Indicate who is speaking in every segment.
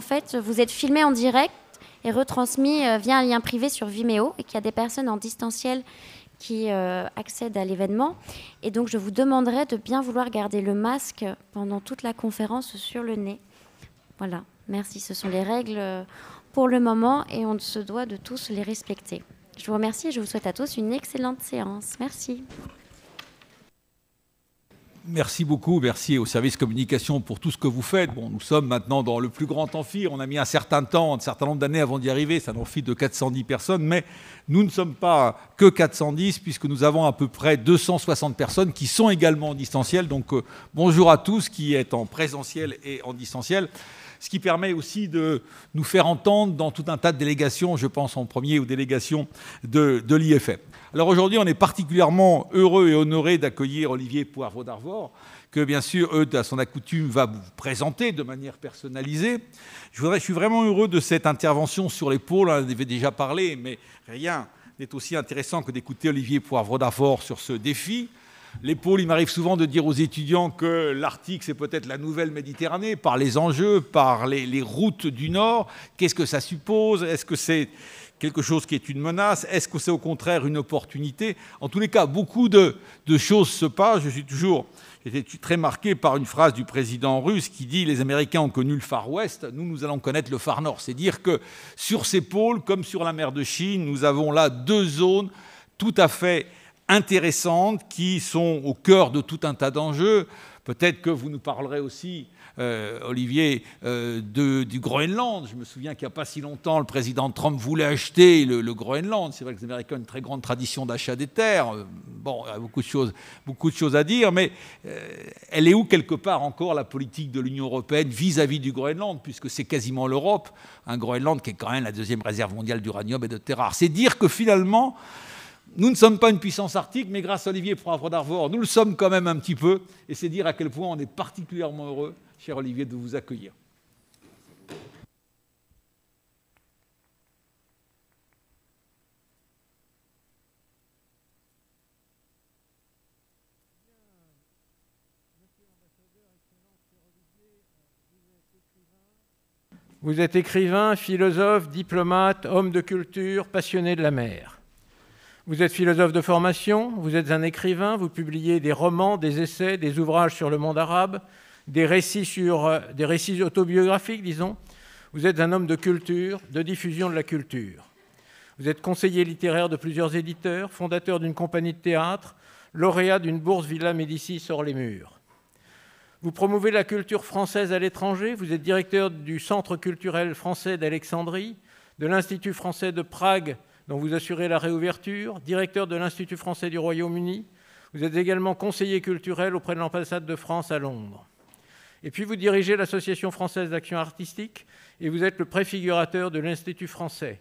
Speaker 1: fait, vous êtes filmé en direct et retransmis via un lien privé sur Vimeo et qu'il y a des personnes en distanciel qui accèdent à l'événement. Et donc, je vous demanderai de bien vouloir garder le masque pendant toute la conférence sur le nez. Voilà, merci. Ce sont les règles pour le moment et on se doit de tous les respecter. Je vous remercie et je vous souhaite à tous une excellente séance. Merci.
Speaker 2: Merci beaucoup, merci au service communication pour tout ce que vous faites. Bon, nous sommes maintenant dans le plus grand amphi. On a mis un certain temps, un certain nombre d'années avant d'y arriver. C'est un amphi de 410 personnes, mais nous ne sommes pas que 410 puisque nous avons à peu près 260 personnes qui sont également en distanciel. Donc bonjour à tous qui êtes en présentiel et en distanciel. Ce qui permet aussi de nous faire entendre dans tout un tas de délégations, je pense en premier aux délégations de l'IFM. Alors aujourd'hui, on est particulièrement heureux et honoré d'accueillir Olivier Poivre d'Arvor, que bien sûr, à son accoutume, va vous présenter de manière personnalisée. Je suis vraiment heureux de cette intervention sur les pôles, on en avait déjà parlé, mais rien n'est aussi intéressant que d'écouter Olivier Poivre d'Arvor sur ce défi. Les pôles, il m'arrive souvent de dire aux étudiants que l'Arctique, c'est peut-être la nouvelle Méditerranée, par les enjeux, par les routes du Nord. Qu'est-ce que ça suppose? Est-ce que c'est quelque chose qui est une menace? Est-ce que c'est au contraire une opportunité? En tous les cas, beaucoup de choses se passent. J'étais très marqué par une phrase du président russe qui dit « Les Américains ont connu le Far West, nous allons connaître le Far Nord ». C'est dire que sur ces pôles, comme sur la mer de Chine, nous avons là deux zones tout à fait intéressantes qui sont au cœur de tout un tas d'enjeux. Peut-être que vous nous parlerez aussi, Olivier, du Groenland. Je me souviens qu'il n'y a pas si longtemps, le président Trump voulait acheter le Groenland. C'est vrai que les Américains ont une très grande tradition d'achat des terres. Bon, il y a beaucoup de choses à dire, mais elle est où quelque part encore la politique de l'Union européenne vis-à-vis du Groenland, puisque c'est quasiment l'Europe, un Groenland qui est quand même la deuxième réserve mondiale d'uranium et de terres rares. C'est dire que finalement, nous ne sommes pas une puissance arctique, mais grâce à Olivier Poivre d'Arvor, nous le sommes quand même un petit peu. Et c'est dire à quel point on est particulièrement heureux, cher Olivier, de vous accueillir.
Speaker 3: Vous êtes écrivain, philosophe, diplomate, homme de culture, passionné de la mer. Vous êtes philosophe de formation, vous êtes un écrivain, vous publiez des romans, des essais, des ouvrages sur le monde arabe, des récits autobiographiques, disons. Vous êtes un homme de culture, de diffusion de la culture. Vous êtes conseiller littéraire de plusieurs éditeurs, fondateur d'une compagnie de théâtre, lauréat d'une bourse Villa Médicis hors les murs. Vous promouvez la culture française à l'étranger, vous êtes directeur du Centre culturel français d'Alexandrie, de l'Institut français de Prague, dont vous assurez la réouverture, directeur de l'Institut français du Royaume-Uni. Vous êtes également conseiller culturel auprès de l'ambassade de France à Londres. Et puis vous dirigez l'Association française d'action artistique et vous êtes le préfigurateur de l'Institut français.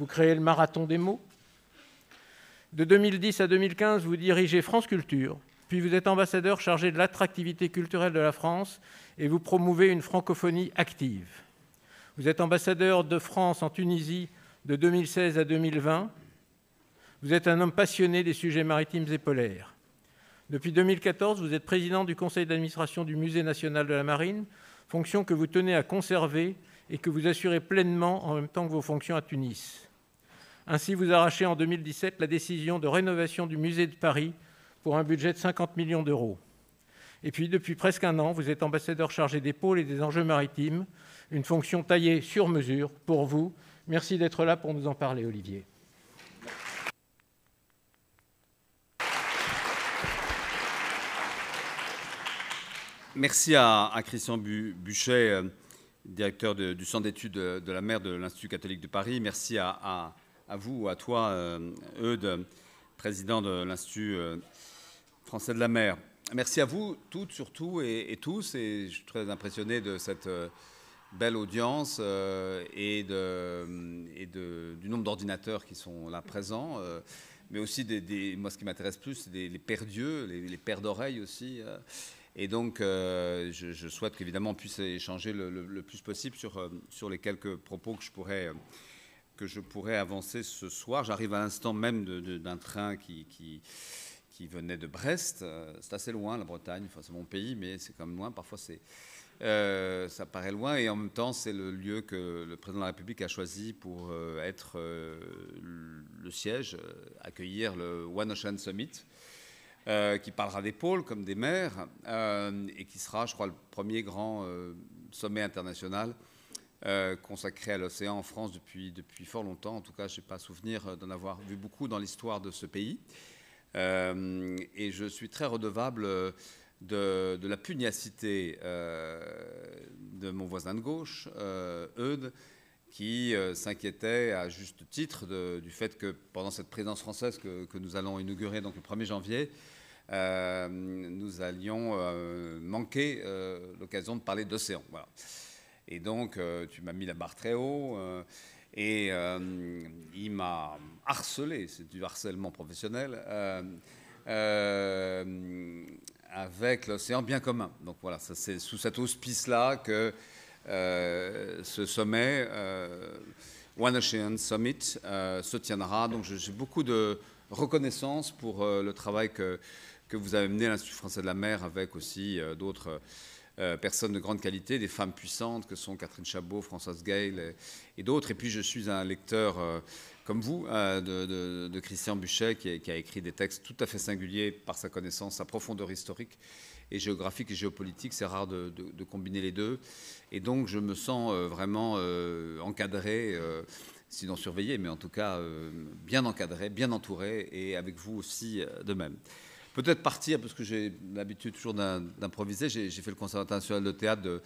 Speaker 3: Vous créez le Marathon des mots. De 2010 à 2015, vous dirigez France Culture, puis vous êtes ambassadeur chargé de l'attractivité culturelle de la France et vous promouvez une francophonie active. Vous êtes ambassadeur de France en Tunisie de 2016 à 2020, vous êtes un homme passionné des sujets maritimes et polaires. Depuis 2014, vous êtes président du conseil d'administration du Musée national de la marine, fonction que vous tenez à conserver et que vous assurez pleinement en même temps que vos fonctions à Tunis. Ainsi, vous arrachez en 2017 la décision de rénovation du musée de Paris pour un budget de 50 millions d'euros. Et puis, depuis presque un an, vous êtes ambassadeur chargé des pôles et des enjeux maritimes, une fonction taillée sur mesure pour vous. Merci d'être là pour nous en parler, Olivier.
Speaker 4: Merci à Christian Buchet, directeur du Centre d'études de la mer de l'Institut catholique de Paris. Merci à vous, à toi, Eudes, président de l'Institut français de la mer. Merci à vous toutes, surtout, et tous. Et je suis très impressionné de cette belle audience et du nombre d'ordinateurs qui sont là présents, mais aussi moi ce qui m'intéresse plus, c'est les paires d'yeux, les paires d'oreilles aussi. Et donc je souhaite qu'évidemment on puisse échanger le plus possible sur les quelques propos que je pourrais avancer ce soir. J'arrive à l'instant même d'un train qui venait de Brest. C'est assez loin, la Bretagne, enfin, c'est mon pays, mais c'est quand même loin. Parfois Ça paraît loin et en même temps, c'est le lieu que le président de la République a choisi pour être le siège, accueillir le One Ocean Summit, qui parlera des pôles comme des mers et qui sera, je crois, le premier grand sommet international consacré à l'océan en France depuis fort longtemps. En tout cas, je n'ai pas souvenir d'en avoir vu beaucoup dans l'histoire de ce pays. Et je suis très redevable de la pugnacité de mon voisin de gauche, Eudes, qui s'inquiétait à juste titre du fait que pendant cette présidence française que nous allons inaugurer donc le 1er janvier, nous allions manquer l'occasion de parler d'océan. Voilà. Et donc, tu m'as mis la barre très haut. Et il m'a harcelé, c'est du harcèlement professionnel, avec l'océan bien commun. Donc voilà, c'est sous cet auspice-là que ce sommet, One Ocean Summit, se tiendra. Donc j'ai beaucoup de reconnaissance pour le travail que vous avez mené à l'Institut français de la mer, avec aussi d'autres personnes de grande qualité, des femmes puissantes que sont Catherine Chabot, Françoise Gale et d'autres. Et puis je suis un lecteur comme vous de Christian Buchet qui a écrit des textes tout à fait singuliers par sa connaissance, sa profondeur historique et géographique et géopolitique. C'est rare de combiner les deux. Et donc je me sens vraiment encadré, sinon surveillé, mais en tout cas bien encadré, bien entouré, et avec vous aussi de même. Peut-être partir, parce que j'ai l'habitude toujours d'improviser. J'ai fait le Conservatoire national de théâtre de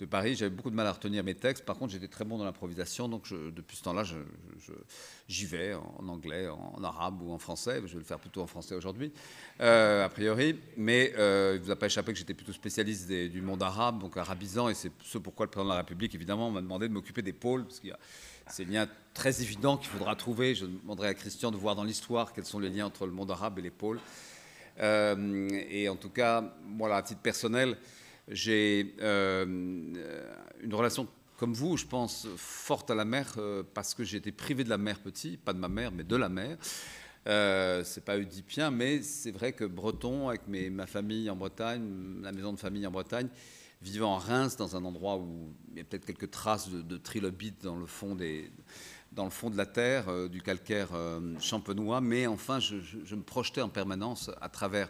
Speaker 4: Paris. J'avais beaucoup de mal à retenir mes textes. Par contre, j'étais très bon dans l'improvisation. Donc, depuis ce temps-là, j'y vais en anglais, en arabe ou en français. Je vais le faire plutôt en français aujourd'hui, a priori. Mais il ne vous a pas échappé que j'étais plutôt spécialiste du monde arabe, donc arabisant. Et c'est ce pourquoi le président de la République, évidemment, m'a demandé de m'occuper des pôles, parce qu'il y a ces liens très évidents qu'il faudra trouver. Je demanderai à Christian de voir dans l'histoire quels sont les liens entre le monde arabe et les pôles. Et en tout cas, voilà, à titre personnel, j'ai une relation comme vous, je pense, forte à la mer, parce que j'ai été privé de la mer petit, pas de ma mère, mais de la mer. C'est pas oedipien, mais c'est vrai que breton, avec ma famille en Bretagne, la maison de famille en Bretagne, vivant à Reims, dans un endroit où il y a peut-être quelques traces de trilobites dans le fond de la terre, du calcaire champenois, mais enfin, je me projetais en permanence à travers,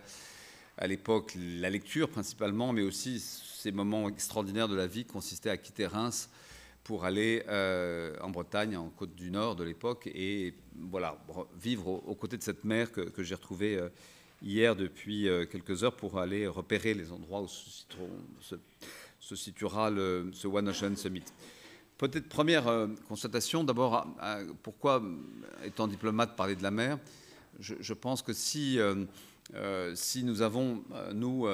Speaker 4: à l'époque, la lecture principalement, mais aussi ces moments extraordinaires de la vie qui consistaient à quitter Reims pour aller en Bretagne, en Côte du Nord de l'époque, et voilà, vivre aux côtés de cette mer que j'ai retrouvée hier depuis quelques heures pour aller repérer les endroits où se situera ce One Ocean Summit. Peut-être première constatation, d'abord, pourquoi, étant diplomate, parler de la mer? Je pense que si nous avons, nous,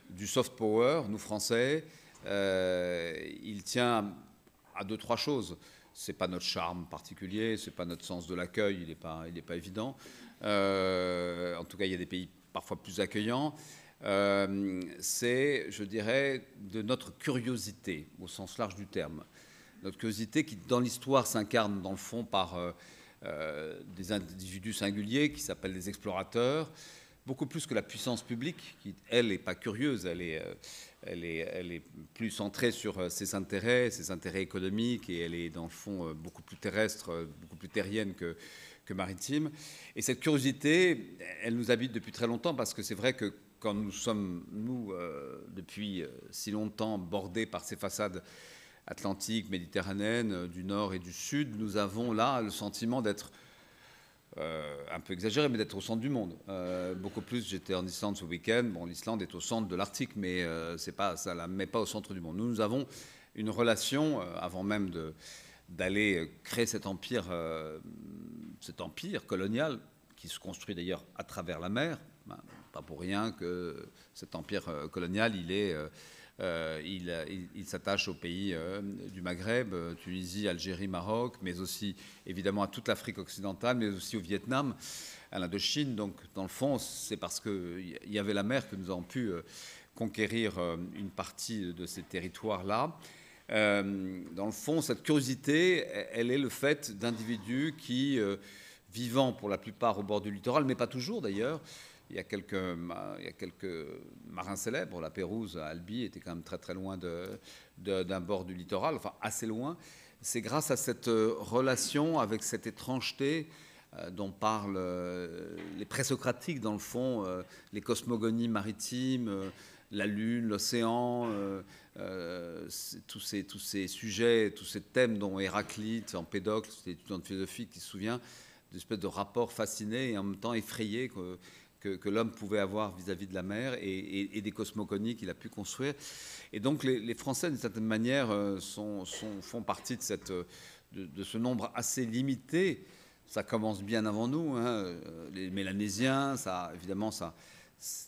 Speaker 4: du soft power, nous Français, il tient à 2-3 choses. Ce n'est pas notre charme particulier, ce n'est pas notre sens de l'accueil, il n'est pas évident. En tout cas, il y a des pays parfois plus accueillants. C'est, je dirais, de notre curiosité, au sens large du terme. Notre curiosité qui, dans l'histoire, s'incarne dans le fond par des individus singuliers qui s'appellent des explorateurs, beaucoup plus que la puissance publique, qui, elle, n'est pas curieuse, elle est plus centrée sur ses intérêts économiques, et elle est, dans le fond, beaucoup plus terrestre, beaucoup plus terrienne que maritime. Et cette curiosité, elle nous habite depuis très longtemps, parce que c'est vrai que quand nous sommes, depuis si longtemps, bordés par ces façades atlantique, méditerranéenne, du nord et du sud, nous avons là le sentiment d'être, un peu exagéré, mais d'être au centre du monde. Beaucoup plus, j'étais en Islande ce week-end, bon, l'Islande est au centre de l'Arctique, mais ça ne la met pas au centre du monde. Nous avons une relation, avant même d'aller créer cet empire colonial, qui se construit d'ailleurs à travers la mer, pas pour rien que cet empire colonial, il s'attache aux pays du Maghreb, Tunisie, Algérie, Maroc, mais aussi évidemment à toute l'Afrique occidentale, mais aussi au Vietnam, à l'Indochine. Donc dans le fond, c'est parce qu'il y avait la mer que nous avons pu conquérir une partie de ces territoires-là. Dans le fond, cette curiosité, elle est le fait d'individus qui, vivant pour la plupart au bord du littoral, mais pas toujours d'ailleurs, il y a quelques marins célèbres. La Pérouse, Albi, était quand même très très loin d'un bord du littoral, enfin assez loin. C'est grâce à cette relation avec cette étrangeté dont parlent les présocratiques, dans le fond, les cosmogonies maritimes, la Lune, l'océan, tous ces sujets, tous ces thèmes dont Héraclite, Empédocle, c'était étudiant de philosophie qui se souvient, d'espèce de rapport fasciné et en même temps effrayé que l'homme pouvait avoir vis-à-vis de la mer et des cosmogonies qu'il a pu construire. Et donc les Français, d'une certaine manière, font partie de ce nombre assez limité. Ça commence bien avant nous, hein. Les Mélanésiens, évidemment,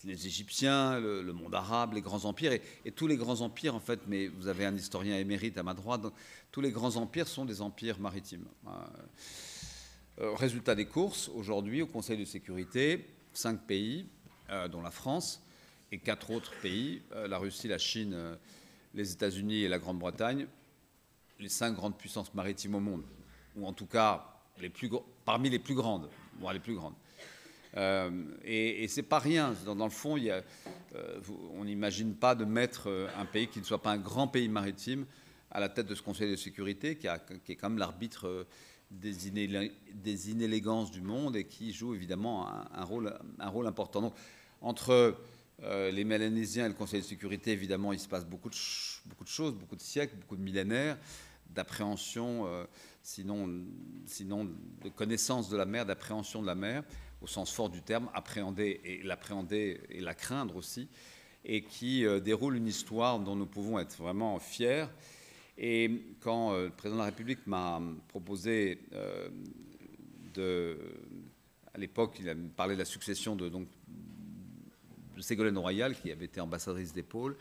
Speaker 4: les Égyptiens, le monde arabe, les grands empires, et tous les grands empires, en fait, mais vous avez un historien émérite à ma droite, donc, tous les grands empires sont des empires maritimes. Résultat des courses, aujourd'hui, au Conseil de sécurité, 5 pays, dont la France, et 4 autres pays, la Russie, la Chine, les États-Unis et la Grande-Bretagne, les 5 grandes puissances maritimes au monde, ou en tout cas parmi les plus grandes, voire les plus grandes. Et c'est pas rien. Dans le fond, on n'imagine pas de mettre un pays qui ne soit pas un grand pays maritime à la tête de ce Conseil de sécurité, qui est quand même l'arbitre des inélégances du monde et qui joue évidemment un rôle important. Donc, entre les Mélanésiens et le Conseil de sécurité, évidemment, il se passe beaucoup de choses, beaucoup de siècles, beaucoup de millénaires d'appréhension, sinon de connaissance de la mer, d'appréhension de la mer, au sens fort du terme, appréhender et la craindre aussi, et qui déroule une histoire dont nous pouvons être vraiment fiers. Et quand le président de la République m'a proposé à l'époque, il a parlé de la succession de Ségolène Royal, qui avait été ambassadrice des pôles,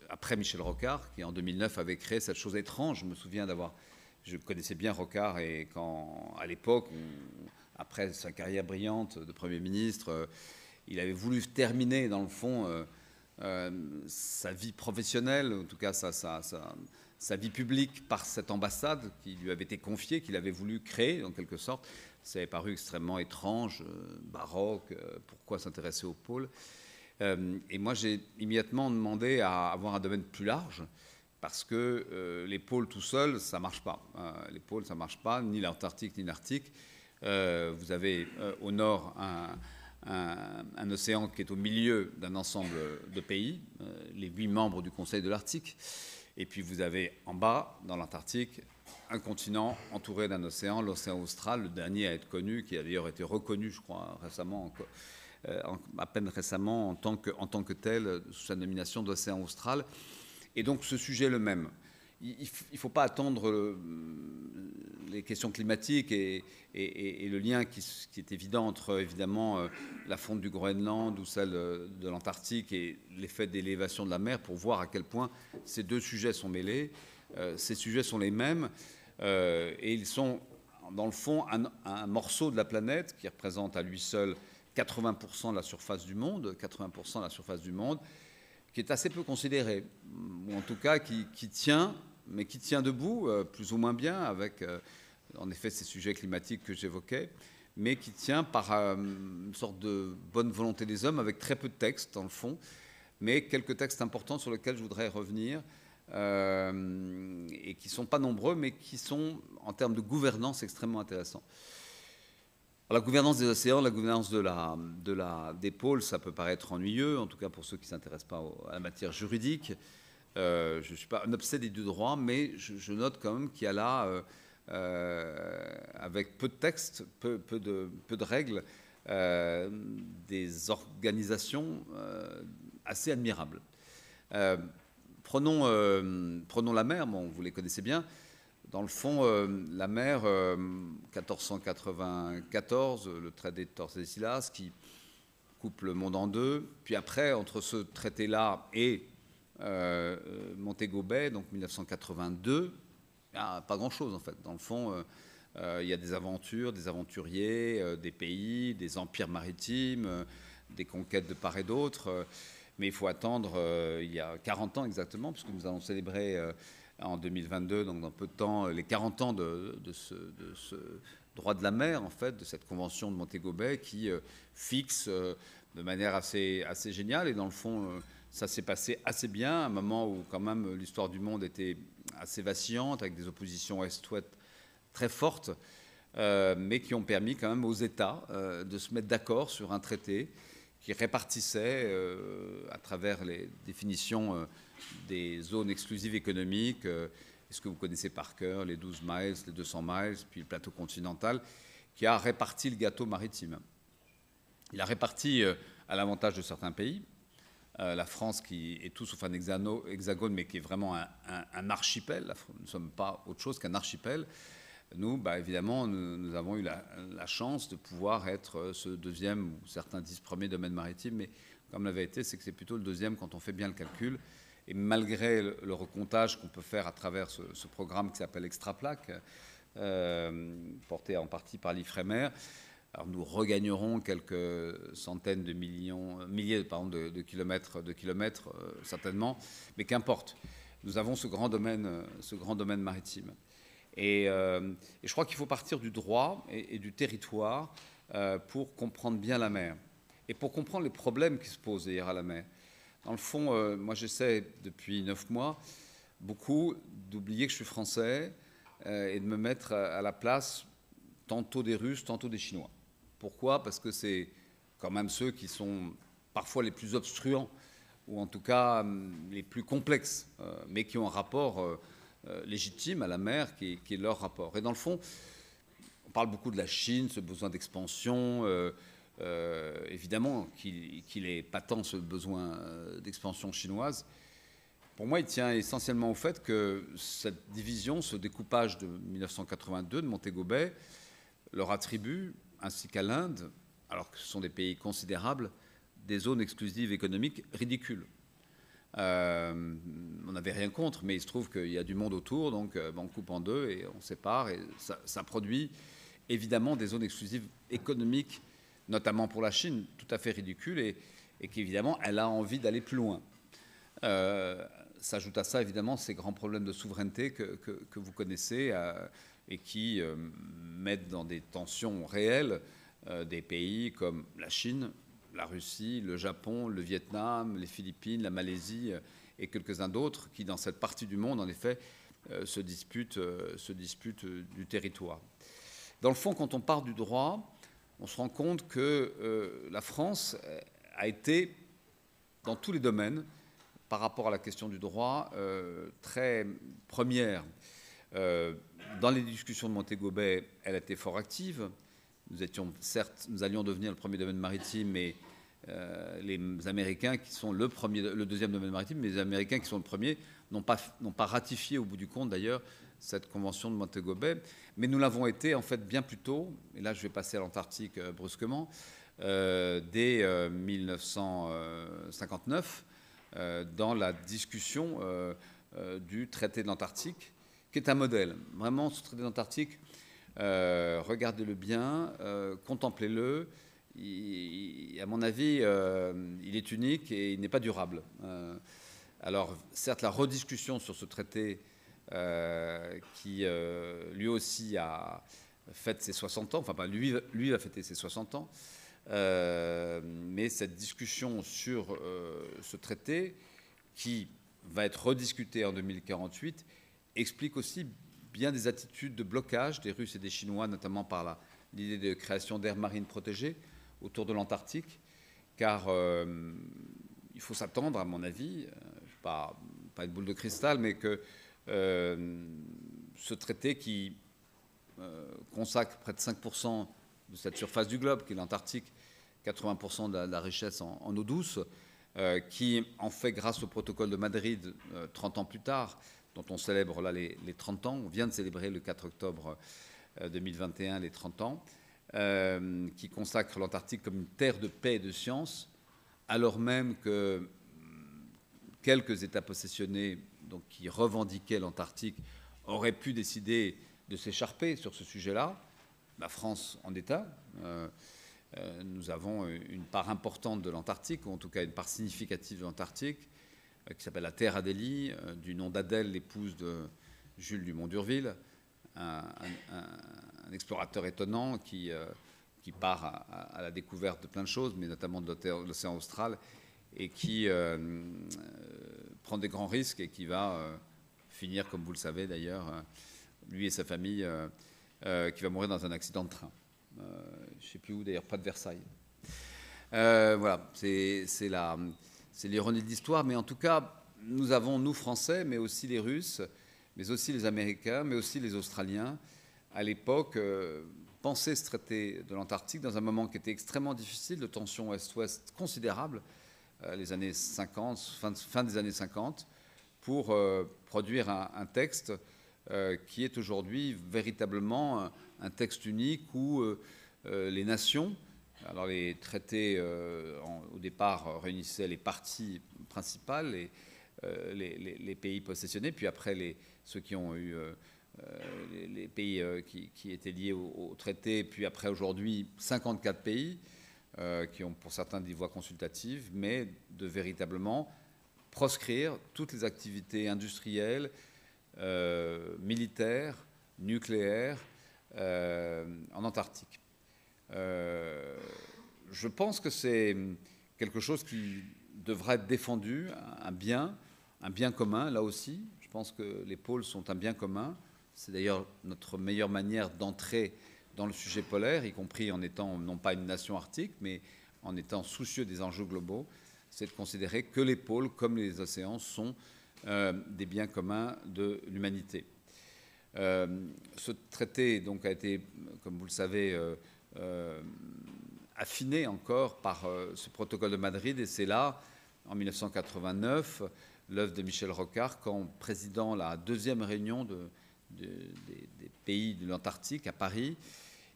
Speaker 4: après Michel Rocard, qui en 2009 avait créé cette chose étrange. Je me souviens je connaissais bien Rocard, et à l'époque, après sa carrière brillante de Premier ministre, il avait voulu terminer, dans le fond, sa vie professionnelle, en tout cas sa vie publique, par cette ambassade qui lui avait été confiée, qu'il avait voulu créer, en quelque sorte. Ça avait paru extrêmement étrange, baroque, pourquoi s'intéresser aux pôles. Et moi, j'ai immédiatement demandé à avoir un domaine plus large, parce que les pôles tout seuls, ça ne marche pas. Les pôles, ça ne marche pas, ni l'Antarctique, ni l'Arctique. Vous avez au nord un océan qui est au milieu d'un ensemble de pays, les 8 membres du Conseil de l'Arctique. Et puis vous avez en bas, dans l'Antarctique, un continent entouré d'un océan, l'océan austral, le dernier à être connu, qui a d'ailleurs été reconnu, je crois, récemment, à peine récemment, en tant que tel, sous sa nomination d'océan austral. Et donc ce sujet est le même. Il ne faut pas attendre les questions climatiques et le lien qui est évident entre, évidemment, la fonte du Groenland ou celle de l'Antarctique et l'effet d'élévation de la mer pour voir à quel point ces deux sujets sont mêlés. Ces sujets sont les mêmes et ils sont, dans le fond, un morceau de la planète qui représente à lui seul 80% de la surface du monde, qui est assez peu considéré, ou en tout cas qui tient, mais qui tient debout, plus ou moins bien, avec, en effet, ces sujets climatiques que j'évoquais, mais qui tient par une sorte de bonne volonté des hommes, avec très peu de textes, dans le fond, mais quelques textes importants sur lesquels je voudrais revenir, et qui ne sont pas nombreux, mais qui sont, en termes de gouvernance, extrêmement intéressants. La gouvernance des océans, la gouvernance des pôles, ça peut paraître ennuyeux, en tout cas pour ceux qui ne s'intéressent pas à la matière juridique. Je ne suis pas un obsédé du droit, mais je note quand même qu'il y a là, avec peu de textes, peu de règles, des organisations assez admirables. Prenons la mer, bon, vous les connaissez bien. Dans le fond, la mer, 1494, le traité de Tordesillas qui coupe le monde en deux. Puis après, entre ce traité-là et Montego Bay, donc 1982, il n'y a pas grand-chose en fait. Dans le fond, il y a des aventures, des aventuriers, des pays, des empires maritimes, des conquêtes de part et d'autre. Mais il faut attendre il y a 40 ans exactement, puisque nous allons célébrer en 2022, donc dans peu de temps, les 40 ans de droit de la mer, en fait, de cette convention de Montego Bay qui fixe de manière assez géniale. Et dans le fond, ça s'est passé assez bien, à un moment où quand même l'histoire du monde était assez vacillante, avec des oppositions Est-Ouest très fortes, mais qui ont permis quand même aux États de se mettre d'accord sur un traité qui répartissait, à travers les définitions des zones exclusives économiques, ce que vous connaissez par cœur, les 12 miles, les 200 miles, puis le plateau continental, qui a réparti le gâteau maritime. Il a réparti à l'avantage de certains pays, la France qui est tout sauf un hexagone, mais qui est vraiment un archipel. Nous ne sommes pas autre chose qu'un archipel. Nous, évidemment, nous avons eu la chance de pouvoir être ce deuxième, ou certains disent premier domaine maritime, mais comme la vérité, c'est que c'est plutôt le deuxième quand on fait bien le calcul. Et malgré le recomptage qu'on peut faire à travers ce programme qui s'appelle Extraplac, porté en partie par l'IFREMER, alors nous regagnerons quelques centaines de milliers de kilomètres certainement, mais qu'importe. Nous avons ce grand domaine maritime. Et je crois qu'il faut partir du droit et du territoire pour comprendre bien la mer et pour comprendre les problèmes qui se posent d'ailleurs à la mer. Dans le fond, moi j'essaie depuis 9 mois beaucoup d'oublier que je suis français et de me mettre à la place tantôt des Russes, tantôt des Chinois. Pourquoi ? Parce que c'est quand même ceux qui sont parfois les plus obstruants, ou en tout cas les plus complexes, mais qui ont un rapport légitime à la mer qui est leur rapport. Et dans le fond, on parle beaucoup de la Chine, ce besoin d'expansion, évidemment qu'il est patent ce besoin d'expansion chinoise. Pour moi, il tient essentiellement au fait que cette division, ce découpage de 1982 de Montego Bay, leur attribue, ainsi qu'à l'Inde, alors que ce sont des pays considérables, des zones exclusives économiques ridicules. On n'avait rien contre, mais il se trouve qu'il y a du monde autour, donc on coupe en deux et on sépare, et ça produit évidemment des zones exclusives économiques, notamment pour la Chine, tout à fait ridicules, et qu'évidemment, elle a envie d'aller plus loin. S'ajoute à ça, évidemment, ces grands problèmes de souveraineté que vous connaissez et qui mettent dans des tensions réelles des pays comme la Chine, la Russie, le Japon, le Vietnam, les Philippines, la Malaisie et quelques-uns d'autres qui, dans cette partie du monde, en effet, se disputent du territoire. Dans le fond, quand on part du droit, on se rend compte que la France a été, dans tous les domaines, par rapport à la question du droit, très première. Dans les discussions de Montego Bay, elle a été fort active. Nous allions devenir le premier domaine maritime, mais les Américains qui sont le deuxième domaine maritime, mais les Américains qui sont le premier n'ont pas ratifié au bout du compte d'ailleurs cette convention de Montego Bay. Mais nous l'avons été en fait bien plus tôt, et là je vais passer à l'Antarctique brusquement, dès 1959, dans la discussion du traité de l'Antarctique, qui est un modèle. Vraiment, ce traité de l'Antarctique, regardez-le bien, contemplez-le. À mon avis, il est unique et il n'est pas durable. Alors, certes, la rediscussion sur ce traité, qui lui aussi a fête ses 60 ans, enfin, lui a fêté ses 60 ans, mais cette discussion sur ce traité, qui va être rediscuté en 2048, explique aussi bien des attitudes de blocage des Russes et des Chinois, notamment par l'idée de création d'aires marines protégées autour de l'Antarctique, car il faut s'attendre, à mon avis, pas une boule de cristal, mais que ce traité qui consacre près de 5% de cette surface du globe, qui est l'Antarctique, 80% de la richesse en eau douce, qui en fait, grâce au protocole de Madrid, 30 ans plus tard, dont on célèbre là les 30 ans, on vient de célébrer le 4 octobre 2021 les 30 ans, qui consacre l'Antarctique comme une terre de paix et de science, alors même que quelques États possessionnés, donc, qui revendiquaient l'Antarctique, auraient pu décider de s'écharper sur ce sujet-là. La France en État. Nous avons une part importante de l'Antarctique, ou en tout cas une part significative de l'Antarctique, qui s'appelle la Terre Adélie, du nom d'Adèle, l'épouse de Jules Dumont d'Urville, un explorateur étonnant qui part à la découverte de plein de choses, mais notamment de l'océan austral, et qui prend des grands risques et qui va finir, comme vous le savez d'ailleurs, lui et sa famille, qui va mourir dans un accident de train. Je ne sais plus où, d'ailleurs, près de Versailles. Voilà, c'est l'ironie de l'histoire, mais en tout cas, nous avons, nous Français, mais aussi les Russes, mais aussi les Américains, mais aussi les Australiens, à l'époque, pensaient ce traité de l'Antarctique dans un moment qui était extrêmement difficile, de tension Est-Ouest considérable, les années 50, fin des années 50, pour produire un texte qui est aujourd'hui véritablement un texte unique où les nations, alors les traités au départ réunissaient les parties principales, les pays possessionnés, puis après ceux qui ont eu les pays qui étaient liés au traité, puis après aujourd'hui 54 pays qui ont pour certains des voix consultatives, mais de véritablement proscrire toutes les activités industrielles, militaires, nucléaires en Antarctique. Je pense que c'est quelque chose qui devra être défendu, un bien commun, là aussi. Je pense que les pôles sont un bien commun. C'est d'ailleurs notre meilleure manière d'entrer dans le sujet polaire, y compris en étant non pas une nation arctique, mais en étant soucieux des enjeux globaux, c'est de considérer que les pôles, comme les océans, sont des biens communs de l'humanité. Ce traité donc, a été, comme vous le savez, affiné encore par ce protocole de Madrid, et c'est là, en 1989, l'œuvre de Michel Rocard, quand présidant la deuxième réunion des pays de l'Antarctique à Paris,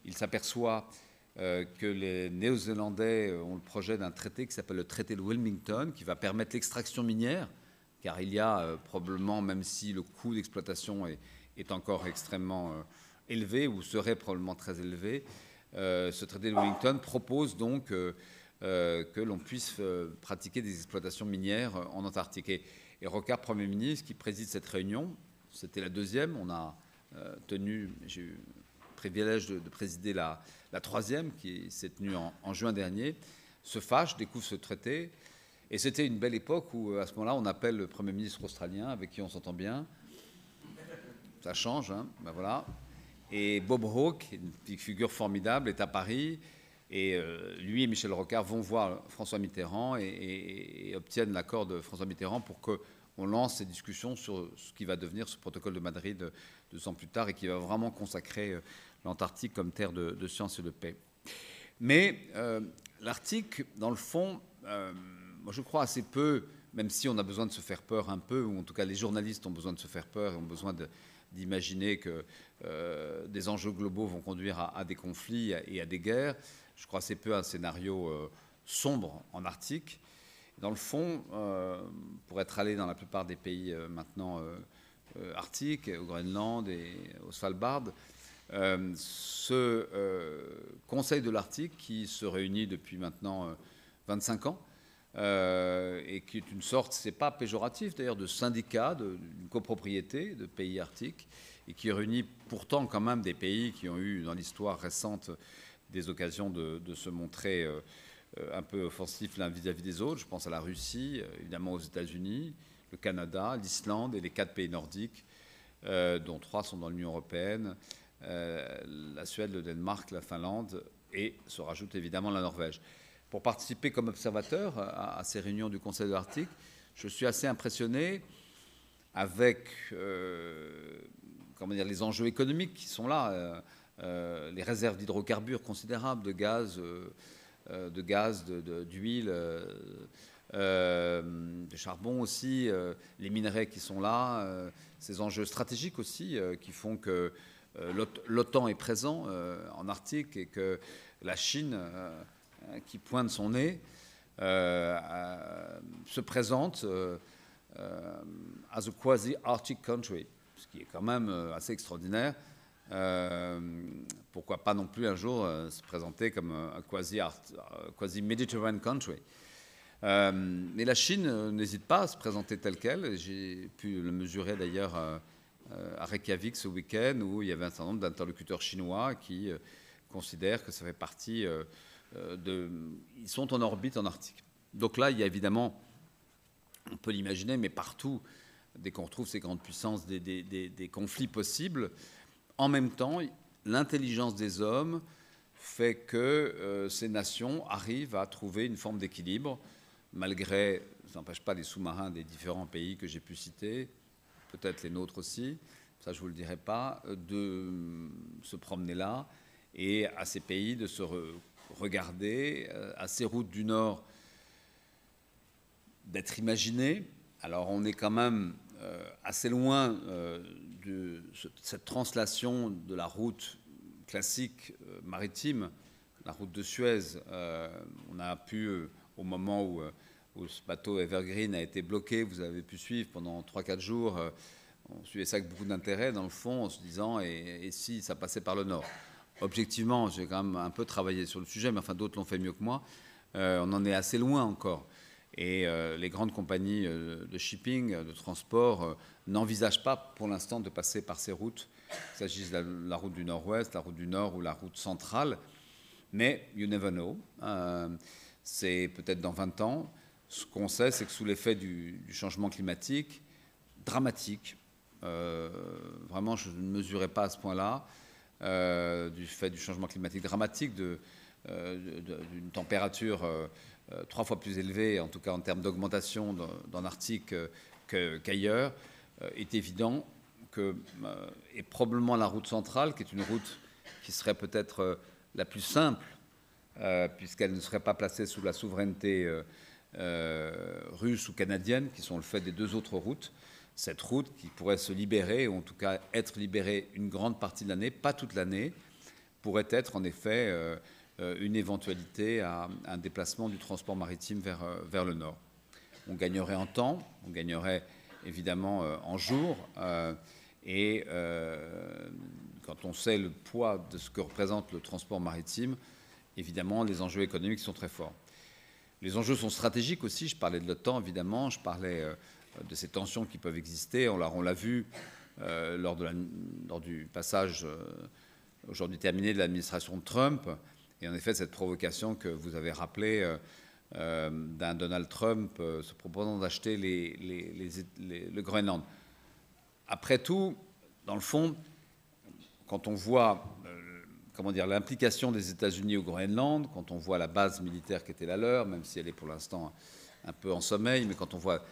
Speaker 4: il s'aperçoit que les Néo-Zélandais ont le projet d'un traité qui s'appelle le traité de Wilmington, qui va permettre l'extraction minière, car il y a probablement, même si le coût d'exploitation est encore extrêmement élevé, ou serait probablement très élevé, ce traité de Wellington propose donc que l'on puisse pratiquer des exploitations minières en Antarctique. Et Rocard, Premier ministre, qui préside cette réunion, c'était la deuxième, on a j'ai eu le privilège de présider la troisième, qui s'est tenue en juin dernier, se fâche, découvre ce traité. Et c'était une belle époque où, à ce moment-là, on appelle le Premier ministre australien, avec qui on s'entend bien. Ça change, hein, ben voilà. Et Bob Hawke, une figure formidable, est à Paris. Et lui et Michel Rocard vont voir François Mitterrand et obtiennent l'accord de François Mitterrand pour qu'on lance ces discussions sur ce qui va devenir ce protocole de Madrid 2 ans plus tard et qui va vraiment consacrer l'Antarctique comme terre de science et de paix. Mais l'Arctique, dans le fond, moi je crois assez peu, même si on a besoin de se faire peur un peu, ou en tout cas les journalistes ont besoin de se faire peur et ont besoin d'imaginer que des enjeux globaux vont conduire à des conflits et à des guerres. Je crois assez peu à un scénario sombre en Arctique. Dans le fond, pour être allé dans la plupart des pays maintenant arctiques, au Groenland et au Svalbard, ce Conseil de l'Arctique, qui se réunit depuis maintenant 25 ans, et qui est une sorte, c'est pas péjoratif d'ailleurs, de syndicat, d'une copropriété de pays arctiques, et qui réunit pourtant quand même des pays qui ont eu dans l'histoire récente des occasions de se montrer un peu offensifs l'un vis-à-vis des autres. Je pense à la Russie, évidemment aux États-Unis, le Canada, l'Islande et les 4 pays nordiques, dont 3 sont dans l'Union européenne, la Suède, le Danemark, la Finlande, et se rajoute évidemment la Norvège. Pour participer comme observateur à ces réunions du Conseil de l'Arctique, je suis assez impressionné avec les enjeux économiques qui sont là, les réserves d'hydrocarbures considérables, de gaz, d'huile, de charbon aussi, les minerais qui sont là, ces enjeux stratégiques aussi qui font que l'OTAN est présent en Arctique et que la Chine, qui pointe son nez, se présente as a quasi-Arctic country, ce qui est quand même assez extraordinaire. Pourquoi pas non plus un jour se présenter comme un quasi-Mediterranean country. Mais la Chine n'hésite pas à se présenter telle qu'elle. J'ai pu le mesurer d'ailleurs à Reykjavik ce week-end, où il y avait un certain nombre d'interlocuteurs chinois qui considèrent que ça fait partie ils sont en orbite en Arctique. Donc là, il y a évidemment, on peut l'imaginer, mais partout, dès qu'on retrouve ces grandes puissances, des conflits possibles. En même temps, l'intelligence des hommes fait que ces nations arrivent à trouver une forme d'équilibre, malgré, ça n'empêche pas les sous-marins des différents pays que j'ai pu citer, peut-être les nôtres aussi, ça je ne vous le dirai pas, de se promener là, et à ces pays de se regarder, à ces routes du Nord d'être imaginées. Alors on est quand même assez loin de cette translation de la route classique maritime, la route de Suez. On a pu, au moment où ce bateau Evergreen a été bloqué, vous avez pu suivre pendant 3-4 jours, on suivait ça avec beaucoup d'intérêt, dans le fond, en se disant, et si ça passait par le Nord? Objectivement, j'ai quand même un peu travaillé sur le sujet, mais enfin d'autres l'ont fait mieux que moi. On en est assez loin encore. Et les grandes compagnies de shipping, de transport, n'envisagent pas pour l'instant de passer par ces routes, qu'il s'agisse de la route du Nord-Ouest, la route du Nord ou la route centrale. Mais you never know. C'est peut-être dans 20 ans. Ce qu'on sait, c'est que sous l'effet du changement climatique, dramatique, vraiment je ne mesurais pas à ce point-là, du fait du changement climatique dramatique, d'une température 3 fois plus élevée, en tout cas en termes d'augmentation dans l'Arctique qu'ailleurs, est évident que, et probablement la route centrale, qui est une route qui serait peut-être la plus simple, puisqu'elle ne serait pas placée sous la souveraineté russe ou canadienne, qui sont le fait des deux autres routes, cette route qui pourrait se libérer, ou en tout cas être libérée une grande partie de l'année, pas toute l'année, pourrait être en effet une éventualité à un déplacement du transport maritime vers le nord. On gagnerait en temps, on gagnerait évidemment en jours, et quand on sait le poids de ce que représente le transport maritime, évidemment les enjeux économiques sont très forts. Les enjeux sont stratégiques aussi, je parlais de l'OTAN évidemment, je parlais de ces tensions qui peuvent exister, on l'a vu lors du passage aujourd'hui terminé de l'administration de Trump, et en effet cette provocation que vous avez rappelée d'un Donald Trump se proposant d'acheter le Groenland. Après tout, dans le fond, quand on voit l'implication des États-Unis au Groenland, quand on voit la base militaire qui était la leur, même si elle est pour l'instant un peu en sommeil, mais quand on voit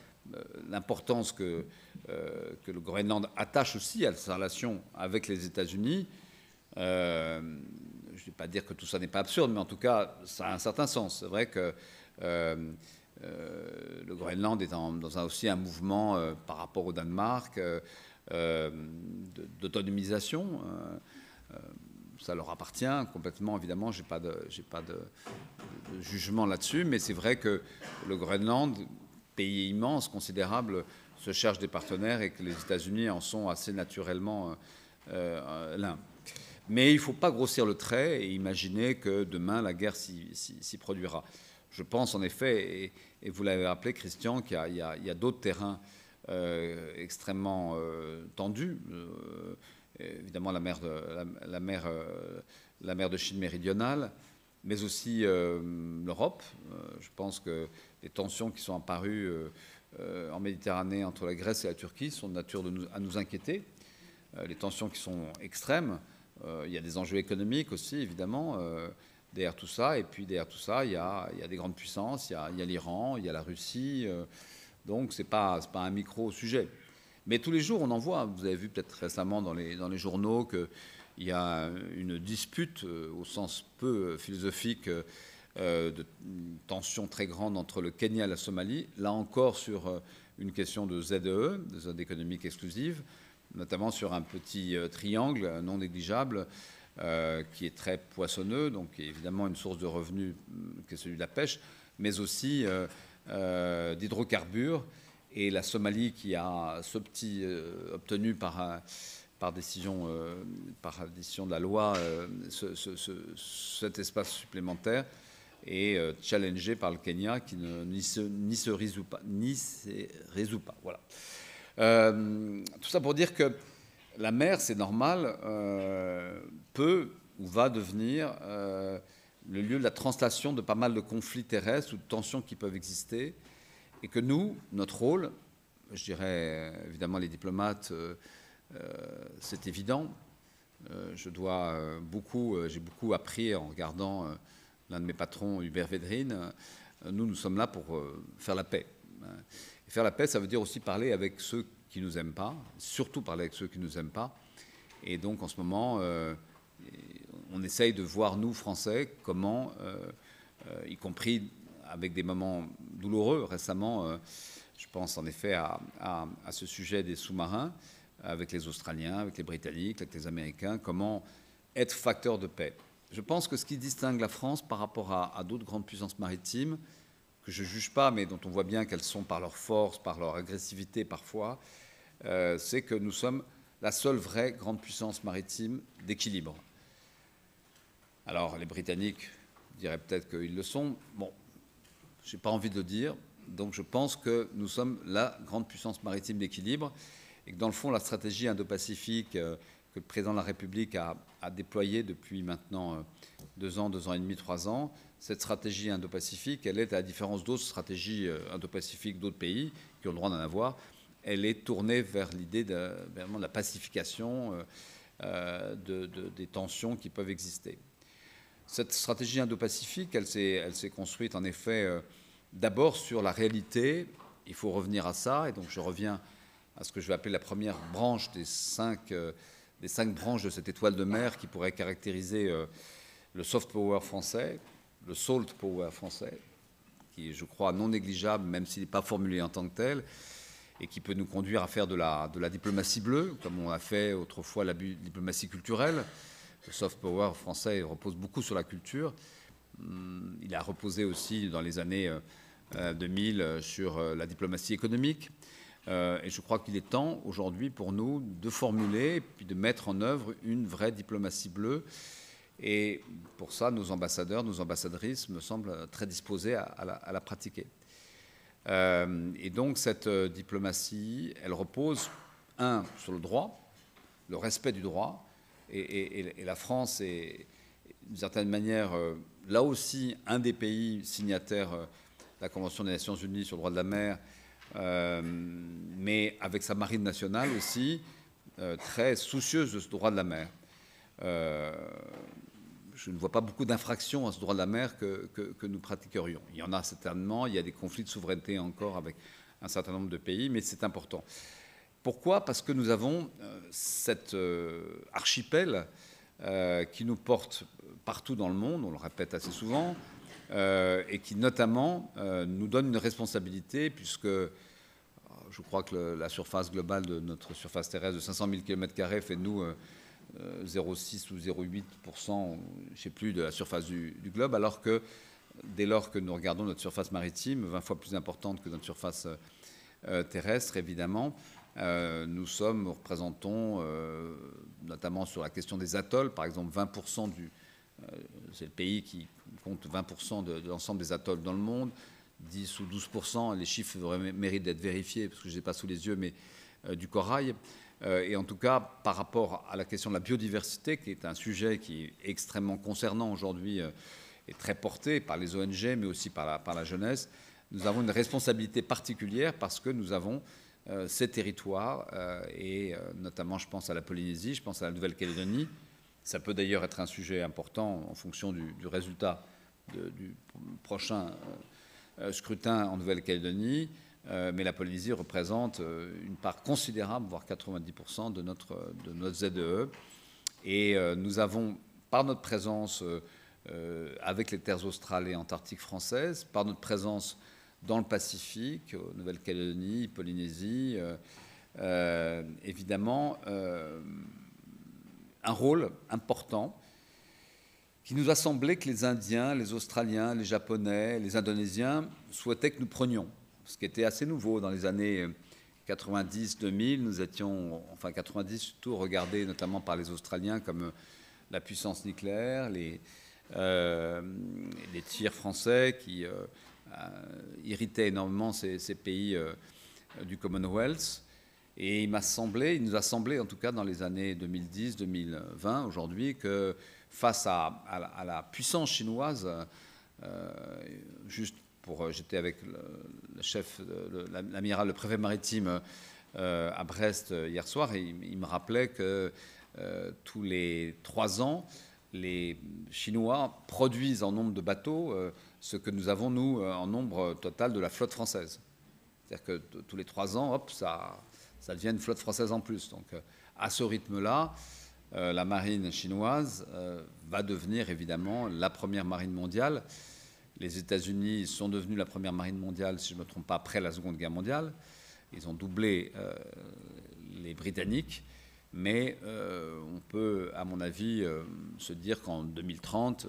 Speaker 4: l'importance que le Groenland attache aussi à sa relation avec les États-Unis, je ne vais pas dire que tout ça n'est pas absurde, mais en tout cas, ça a un certain sens. C'est vrai que le Groenland est dans aussi un mouvement par rapport au Danemark d'autonomisation. Ça leur appartient complètement, évidemment, je n'ai pas de jugement là-dessus, mais c'est vrai que le Groenland, pays immense, considérable, se cherche des partenaires et que les États-Unis en sont assez naturellement l'un. Mais il ne faut pas grossir le trait et imaginer que demain la guerre s'y produira. Je pense en effet, et vous l'avez rappelé Christian, qu'il y a d'autres terrains extrêmement tendus. Évidemment la mer de Chine méridionale, mais aussi l'Europe. Je pense que les tensions qui sont apparues en Méditerranée entre la Grèce et la Turquie sont de nature à nous inquiéter. Les tensions qui sont extrêmes. Il y a des enjeux économiques aussi, évidemment, derrière tout ça. Et puis derrière tout ça, il y a des grandes puissances, il y a l'Iran, il y a la Russie. Donc ce n'est pas un micro-sujet. Mais tous les jours, on en voit. Vous avez vu peut-être récemment dans les journaux qu'il y a une dispute, au sens peu philosophique, de tension très grande entre le Kenya et la Somalie. Là encore sur une question de ZEE, de zone économique exclusive, notamment sur un petit triangle non négligeable qui est très poissonneux, donc qui est évidemment une source de revenus qui est celui de la pêche, mais aussi d'hydrocarbures. Et la Somalie qui a obtenu par décision de la loi cet espace supplémentaire est challengé par le Kenya qui n'y se résout pas. Voilà. Tout ça pour dire que la mer, c'est normal, peut ou va devenir le lieu de la translation de pas mal de conflits terrestres ou de tensions qui peuvent exister, et que nous, notre rôle, je dirais évidemment les diplomates, c'est évident. J'ai beaucoup appris en regardant l'un de mes patrons, Hubert Védrine. Nous sommes là pour faire la paix. Et faire la paix, ça veut dire aussi parler avec ceux qui ne nous aiment pas, surtout parler avec ceux qui ne nous aiment pas. Et donc, en ce moment, on essaye de voir, nous, Français, comment, y compris avec des moments douloureux, récemment, je pense en effet à ce sujet des sous-marins, avec les Australiens, avec les Britanniques, avec les Américains, comment être facteur de paix. Je pense que ce qui distingue la France par rapport à d'autres grandes puissances maritimes, que je ne juge pas, mais dont on voit bien qu'elles sont par leur force, par leur agressivité parfois, c'est que nous sommes la seule vraie grande puissance maritime d'équilibre. Alors, les Britanniques diraient peut-être qu'ils le sont. Bon, je n'ai pas envie de le dire. Donc, je pense que nous sommes la grande puissance maritime d'équilibre et que, dans le fond, la stratégie Indo-Pacifique que le président de la République a déployée depuis maintenant 2 ans, 2 ans et demi, 3 ans, cette stratégie Indo-Pacifique, elle est, à la différence d'autres stratégies Indo-Pacifiques d'autres pays qui ont le droit d'en avoir, elle est tournée vers l'idée de la pacification des tensions qui peuvent exister. Cette stratégie Indo-Pacifique, elle s'est construite en effet d'abord sur la réalité. Il faut revenir à ça, et donc je reviens à ce que je vais appeler la première branche des 5 branches de cette étoile de mer qui pourrait caractériser le soft power français, le salt power français, qui est, je crois, non négligeable, même s'il n'est pas formulé en tant que tel, et qui peut nous conduire à faire de la diplomatie bleue, comme on a fait autrefois la diplomatie culturelle. Le soft power français repose beaucoup sur la culture. Il a reposé aussi dans les années 2000 sur la diplomatie économique. Et je crois qu'il est temps aujourd'hui pour nous de formuler et puis de mettre en œuvre une vraie diplomatie bleue. Et pour ça, nos ambassadeurs, nos ambassadrices me semblent très disposés à la pratiquer. Et donc cette diplomatie, elle repose, sur le droit, le respect du droit. Et la France est, d'une certaine manière, là aussi, un des pays signataires de la Convention des Nations Unies sur le droit de la mer, mais avec sa marine nationale aussi, très soucieuse de ce droit de la mer. Je ne vois pas beaucoup d'infractions à ce droit de la mer que nous pratiquerions. Il y en a certainement, il y a des conflits de souveraineté encore avec un certain nombre de pays, mais c'est important. Pourquoi ? Parce que nous avons cet archipel qui nous porte partout dans le monde, on le répète assez souvent, et qui notamment nous donne une responsabilité, puisque je crois que la surface globale de notre surface terrestre de 500 000 km² fait de nous 0,6 ou 0,8%, je ne sais plus, de la surface du globe, alors que dès lors que nous regardons notre surface maritime, 20 fois plus importante que notre surface terrestre, évidemment, nous représentons, notamment sur la question des atolls, par exemple 20% c'est le pays qui compte 20% de l'ensemble des atolls dans le monde, 10 ou 12%, les chiffres méritent d'être vérifiés parce que je ne les ai pas sous les yeux, mais du corail. Et en tout cas, par rapport à la question de la biodiversité, qui est un sujet qui est extrêmement concernant aujourd'hui et très porté par les ONG, mais aussi par la jeunesse, nous avons une responsabilité particulière parce que nous avons ces territoires, et notamment je pense à la Polynésie, je pense à la Nouvelle-Calédonie. Ça peut d'ailleurs être un sujet important en fonction du résultat du prochain scrutin en Nouvelle-Calédonie, mais la Polynésie représente une part considérable, voire 90% de notre ZEE. Et nous avons, par notre présence avec les terres australes et antarctiques françaises, par notre présence dans le Pacifique, Nouvelle-Calédonie, Polynésie, évidemment, un rôle important qui nous a semblé que les Indiens, les Australiens, les Japonais, les Indonésiens souhaitaient que nous prenions, ce qui était assez nouveau dans les années 90-2000. Nous étions, enfin 90 surtout, regardés notamment par les Australiens comme la puissance nucléaire, les tirs français qui irritaient énormément ces pays du Commonwealth. Et il nous a semblé, en tout cas dans les années 2010-2020, aujourd'hui, que face à la puissance chinoise, j'étais avec le chef, l'amiral, le préfet maritime à Brest hier soir, et il me rappelait que tous les 3 ans, les Chinois produisent en nombre de bateaux ce que nous avons, nous, en nombre total de la flotte française. C'est-à-dire que tous les 3 ans, hop, ça devient une flotte française en plus. Donc, à ce rythme-là, la marine chinoise va devenir évidemment la première marine mondiale. Les États-Unis sont devenus la première marine mondiale, si je ne me trompe pas, après la Seconde Guerre mondiale. Ils ont doublé les Britanniques. Mais on peut, à mon avis, se dire qu'en 2030,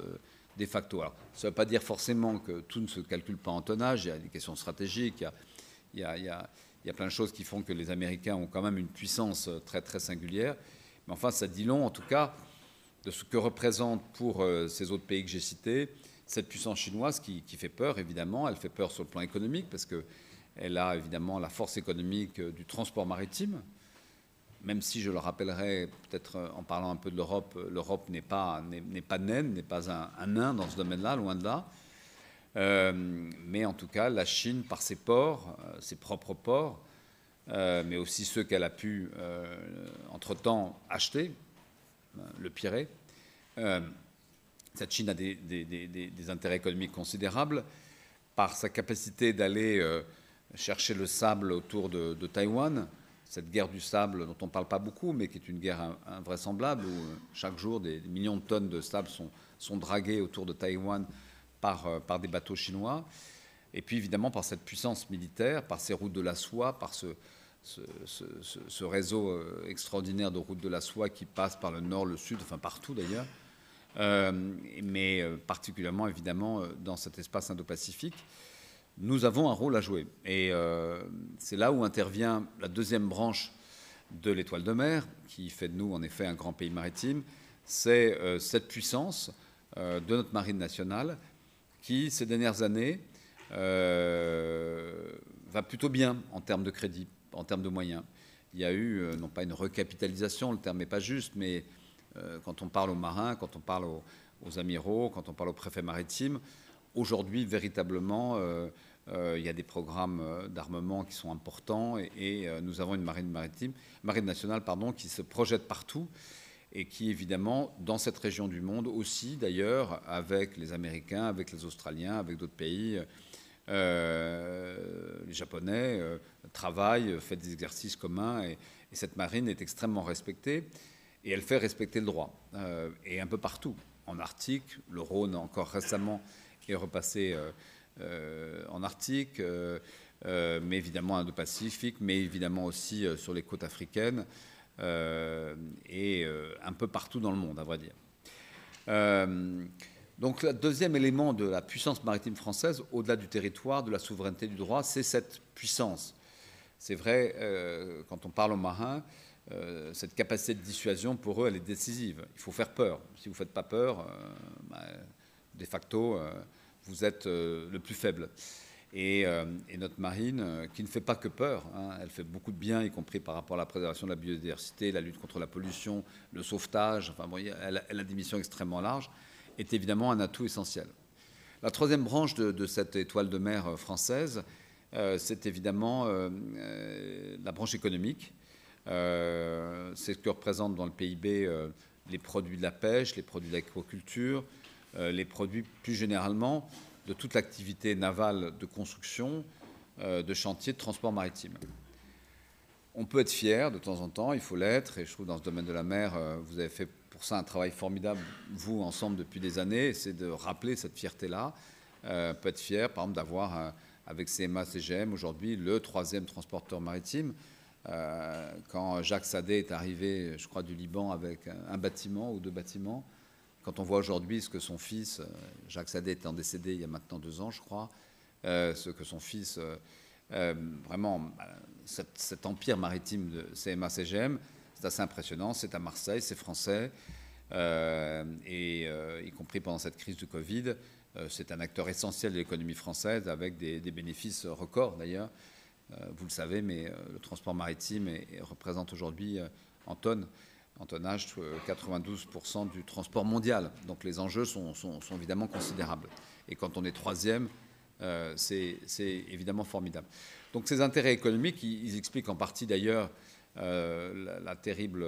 Speaker 4: de facto. Alors, ça ne veut pas dire forcément que tout ne se calcule pas en tonnage. Il y a des questions stratégiques. Il y a plein de choses qui font que les Américains ont quand même une puissance très, très singulière. Mais enfin, ça dit long, en tout cas, de ce que représente pour ces autres pays que j'ai cités cette puissance chinoise qui fait peur, évidemment. Elle fait peur sur le plan économique parce qu'elle a évidemment la force économique du transport maritime. Même si, je le rappellerai, peut-être en parlant un peu de l'Europe, l'Europe n'est pas naine, n'est pas un nain dans ce domaine-là, loin de là. Mais en tout cas, la Chine, par ses ports, ses propres ports, mais aussi ceux qu'elle a pu, entre-temps, acheter, le Pirée, cette Chine a des intérêts économiques considérables par sa capacité d'aller chercher le sable autour de Taïwan. Cette guerre du sable dont on ne parle pas beaucoup, mais qui est une guerre invraisemblable, où chaque jour des millions de tonnes de sable sont draguées autour de Taïwan par des bateaux chinois. Et puis évidemment par cette puissance militaire, par ces routes de la soie, par ce réseau extraordinaire de routes de la soie qui passe par le nord, le sud, enfin partout d'ailleurs, mais particulièrement évidemment dans cet espace Indo-Pacifique. Nous avons un rôle à jouer. Et c'est là où intervient la deuxième branche de l'Étoile de mer, qui fait de nous, en effet, un grand pays maritime. C'est cette puissance de notre marine nationale qui, ces dernières années, va plutôt bien en termes de crédit, en termes de moyens. Il y a eu, non pas une recapitalisation, le terme n'est pas juste, mais quand on parle aux marins, quand on parle aux amiraux, quand on parle aux préfets maritimes, aujourd'hui, véritablement, il y a des programmes d'armement qui sont importants et nous avons une marine nationale, qui se projette partout et qui, évidemment, dans cette région du monde aussi, d'ailleurs, avec les Américains, avec les Australiens, avec d'autres pays, les Japonais, travaillent, fait des exercices communs et cette marine est extrêmement respectée et elle fait respecter le droit. Et un peu partout. En Arctique, le Rhône encore récemment est repassé en Arctique, mais évidemment en Indo-Pacifique, mais évidemment aussi sur les côtes africaines et un peu partout dans le monde, à vrai dire. Donc le deuxième élément de la puissance maritime française, au-delà du territoire, de la souveraineté du droit, c'est cette puissance. C'est vrai, quand on parle aux marins, cette capacité de dissuasion, pour eux, elle est décisive. Il faut faire peur. Si vous ne faites pas peur, de facto, vous êtes le plus faible. Et notre marine, qui ne fait pas que peur, elle fait beaucoup de bien, y compris par rapport à la préservation de la biodiversité, la lutte contre la pollution, le sauvetage, enfin, bon, elle a des missions extrêmement larges, est évidemment un atout essentiel. La troisième branche de cette étoile de mer française, c'est évidemment la branche économique. C'est ce que représentent dans le PIB les produits de la pêche, les produits de l'agriculture, les produits plus généralement de toute l'activité navale de construction, de chantier, de transport maritime. On peut être fier de temps en temps, il faut l'être, et je trouve dans ce domaine de la mer, vous avez fait pour ça un travail formidable, vous, ensemble, depuis des années, c'est de rappeler cette fierté-là. On peut être fier, par exemple, d'avoir, avec CMA-CGM, aujourd'hui, le 3e transporteur maritime. Quand Jacques Sadet est arrivé, je crois, du Liban avec un bâtiment ou 2 bâtiments, quand on voit aujourd'hui ce que son fils, Jacques Sadet étant décédé il y a maintenant 2 ans, je crois, ce que son fils, vraiment, cet empire maritime de CMA-CGM, c'est assez impressionnant. C'est à Marseille, c'est français, et y compris pendant cette crise du Covid, c'est un acteur essentiel de l'économie française avec des bénéfices records d'ailleurs. vous le savez, mais le transport maritime représente aujourd'hui en tonnage, 92% du transport mondial. Donc les enjeux sont évidemment considérables. Et quand on est troisième, c'est évidemment formidable. Donc ces intérêts économiques, ils expliquent en partie d'ailleurs la terrible,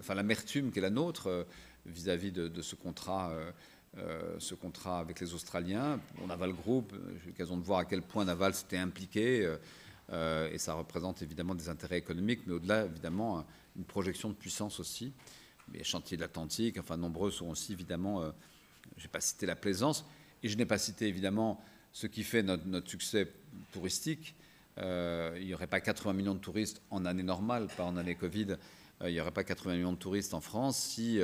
Speaker 4: l'amertume qu'est la nôtre vis-à-vis de ce contrat avec les Australiens. Naval Group, j'ai eu l'occasion de voir à quel point Naval s'était impliqué, et ça représente évidemment des intérêts économiques, mais au-delà, évidemment, une projection de puissance aussi. Les chantiers de l'Atlantique, nombreux sont aussi, évidemment, je n'ai pas cité la plaisance, et je n'ai pas cité, évidemment, ce qui fait notre succès touristique. Il n'y aurait pas 80 millions de touristes en année normale, pas en année Covid. Il n'y aurait pas 80 millions de touristes en France si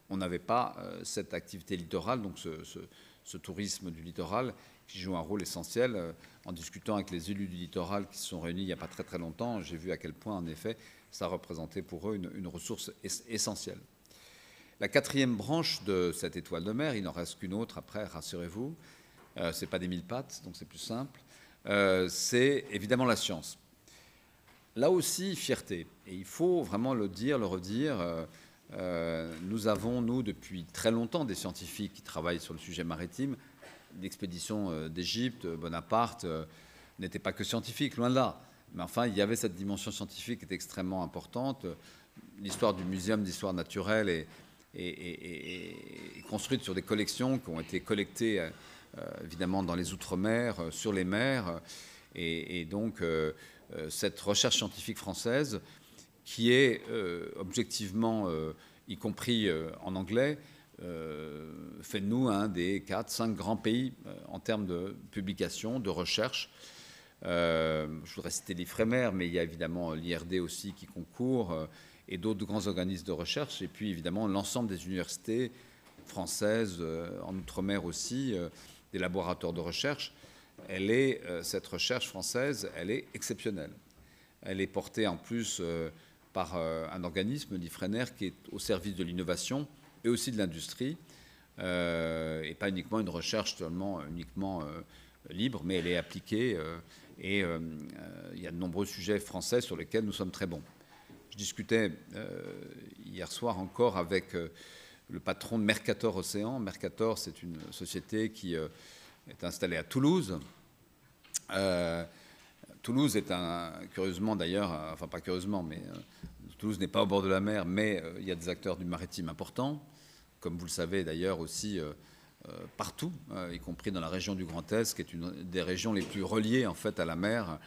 Speaker 4: on n'avait pas cette activité littorale, donc ce tourisme du littoral qui joue un rôle essentiel. En discutant avec les élus du littoral qui se sont réunis il n'y a pas très très longtemps, j'ai vu à quel point, en effet, ça représentait pour eux une ressource essentielle. La quatrième branche de cette étoile de mer, il n'en reste qu'une autre après, rassurez-vous, ce n'est pas des mille pattes, donc c'est plus simple, c'est évidemment la science. Là aussi, fierté. Et il faut vraiment le dire, le redire. Nous avons, depuis très longtemps, des scientifiques qui travaillent sur le sujet maritime. L'expédition d'Égypte, Bonaparte, n'était pas que scientifique, loin de là. Mais enfin, il y avait cette dimension scientifique qui était extrêmement importante. L'histoire du Muséum d'histoire naturelle est construite sur des collections qui ont été collectées, évidemment, dans les Outre-mer, sur les mers. Et donc, cette recherche scientifique française, qui est objectivement, y compris en anglais, fait de nous un des 4-5 grands pays en termes de publication, de recherche. Je voudrais citer l'IFREMER, mais il y a évidemment l'IRD aussi qui concourt, et d'autres grands organismes de recherche, et puis évidemment l'ensemble des universités françaises, en Outre-mer aussi, des laboratoires de recherche. Cette recherche française, elle est exceptionnelle. Elle est portée en plus par un organisme, l'IFRENER, qui est au service de l'innovation et aussi de l'industrie, et pas uniquement une recherche uniquement libre, mais elle est appliquée, et il y a de nombreux sujets français sur lesquels nous sommes très bons. Je discutais hier soir encore avec le patron de Mercator Océan. Mercator, c'est une société qui est installée à Toulouse. Toulouse est curieusement d'ailleurs, enfin pas curieusement, mais Toulouse n'est pas au bord de la mer, mais il y a des acteurs du maritime importants, comme vous le savez d'ailleurs aussi partout, y compris dans la région du Grand Est, qui est une des régions les plus reliées en fait à la mer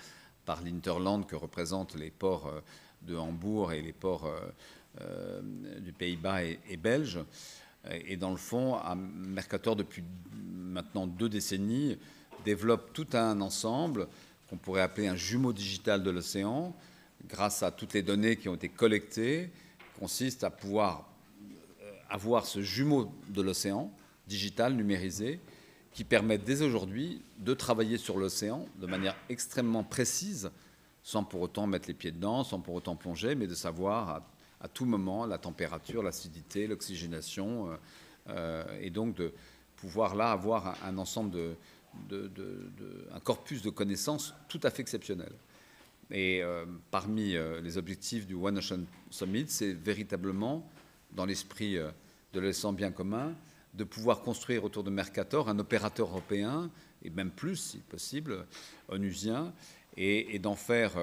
Speaker 4: par l'Interland que représentent les ports de Hambourg et les ports du Pays-Bas et belges. Et dans le fond, Mercator, depuis maintenant 2 décennies, développe tout un ensemble qu'on pourrait appeler un jumeau digital de l'océan, grâce à toutes les données qui ont été collectées, consiste à pouvoir avoir ce jumeau de l'océan, digital, numérisé, qui permet dès aujourd'hui de travailler sur l'océan de manière extrêmement précise, sans pour autant mettre les pieds dedans, sans pour autant plonger, mais de savoir à tout moment la température, l'acidité, l'oxygénation, et donc de pouvoir là avoir un ensemble un corpus de connaissances tout à fait exceptionnel. Et parmi les objectifs du One Ocean Summit, c'est véritablement, dans l'esprit de l'océan bien commun, de pouvoir construire autour de Mercator un opérateur européen, et même plus, si possible, onusien, et d'en faire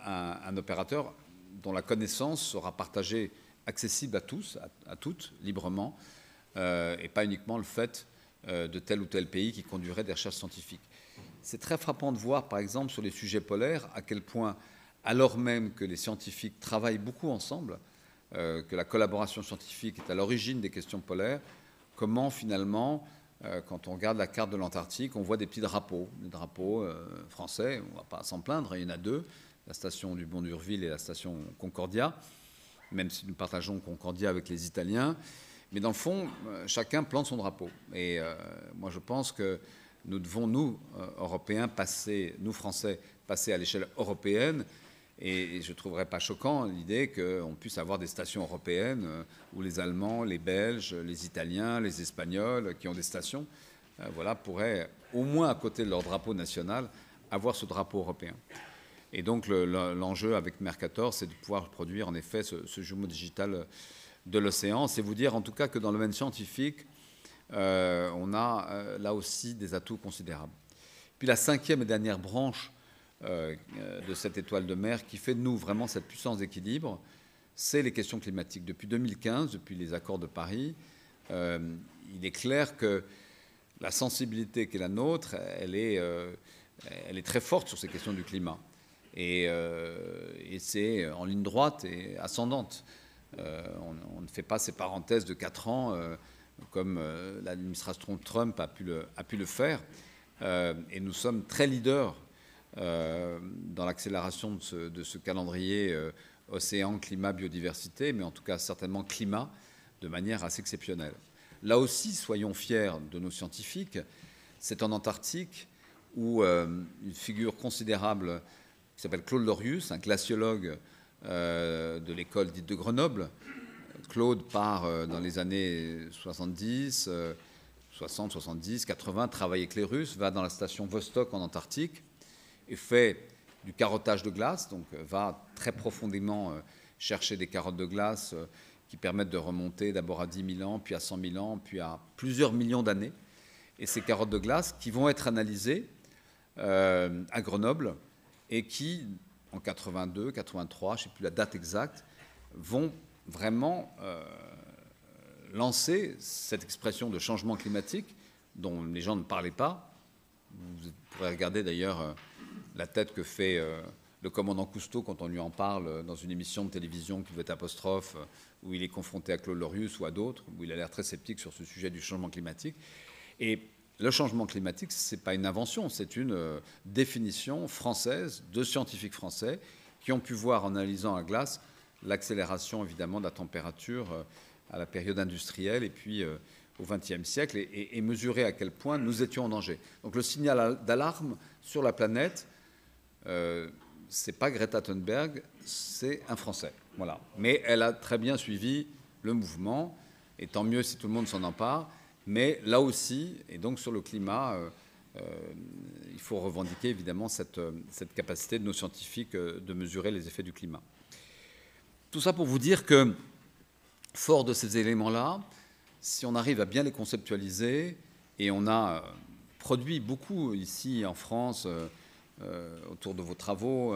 Speaker 4: un opérateur dont la connaissance sera partagée, accessible à tous, à toutes, librement, et pas uniquement le fait de tel ou tel pays qui conduirait des recherches scientifiques. C'est très frappant de voir, par exemple, sur les sujets polaires, à quel point, alors même que les scientifiques travaillent beaucoup ensemble, que la collaboration scientifique est à l'origine des questions polaires, comment finalement, quand on regarde la carte de l'Antarctique, on voit des petits drapeaux, des drapeaux français, on ne va pas s'en plaindre, il y en a 2, la station du Mont d'Urville et la station Concordia, même si nous partageons Concordia avec les Italiens. Mais dans le fond, chacun plante son drapeau. Et moi, je pense que nous devons, nous, Européens, nous, Français, passer à l'échelle européenne. Et je ne trouverais pas choquant l'idée qu'on puisse avoir des stations européennes où les Allemands, les Belges, les Italiens, les Espagnols, qui ont des stations, pourraient, au moins à côté de leur drapeau national, avoir ce drapeau européen. Et donc l'enjeu avec Mercator, c'est de pouvoir produire en effet ce jumeau digital de l'océan. C'est vous dire en tout cas que dans le domaine scientifique, on a là aussi des atouts considérables. Puis la cinquième et dernière branche de cette étoile de mer qui fait de nous vraiment cette puissance d'équilibre, c'est les questions climatiques. Depuis 2015, depuis les accords de Paris, il est clair que la sensibilité qui est la nôtre, elle est très forte sur ces questions du climat. Et c'est en ligne droite et ascendante. On ne fait pas ces parenthèses de 4 ans comme l'administration Trump a pu le faire. Et nous sommes très leaders dans l'accélération de ce calendrier océan, climat, biodiversité, mais en tout cas certainement climat, de manière assez exceptionnelle. Là aussi, soyons fiers de nos scientifiques. C'est en Antarctique où une figure considérable qui s'appelle Claude Lorius, un glaciologue de l'école dite de Grenoble. Claude part dans les années 70, 60, 70, 80, travaille avec les Russes, va dans la station Vostok en Antarctique et fait du carottage de glace, donc va très profondément chercher des carottes de glace qui permettent de remonter d'abord à 10 000 ans, puis à 100 000 ans, puis à plusieurs millions d'années. Et ces carottes de glace qui vont être analysées à Grenoble et qui, en 82, 83, je ne sais plus la date exacte, vont vraiment lancer cette expression de changement climatique dont les gens ne parlaient pas. Vous pourrez regarder d'ailleurs la tête que fait le commandant Cousteau quand on lui en parle dans une émission de télévision qui doit être apostrophe, où il est confronté à Claude Lorius ou à d'autres, où il a l'air très sceptique sur ce sujet du changement climatique. Et le changement climatique, ce n'est pas une invention, c'est une définition française de scientifiques français qui ont pu voir en analysant la glace l'accélération évidemment de la température à la période industrielle et puis au XXe siècle et mesurer à quel point nous étions en danger. Donc le signal d'alarme sur la planète, c'est pas Greta Thunberg, c'est un Français. Voilà. Mais elle a très bien suivi le mouvement, et tant mieux si tout le monde s'en empare. Mais là aussi, et donc sur le climat, il faut revendiquer évidemment cette capacité de nos scientifiques de mesurer les effets du climat. Tout ça pour vous dire que, fort de ces éléments-là, si on arrive à bien les conceptualiser, et on a produit beaucoup ici en France autour de vos travaux,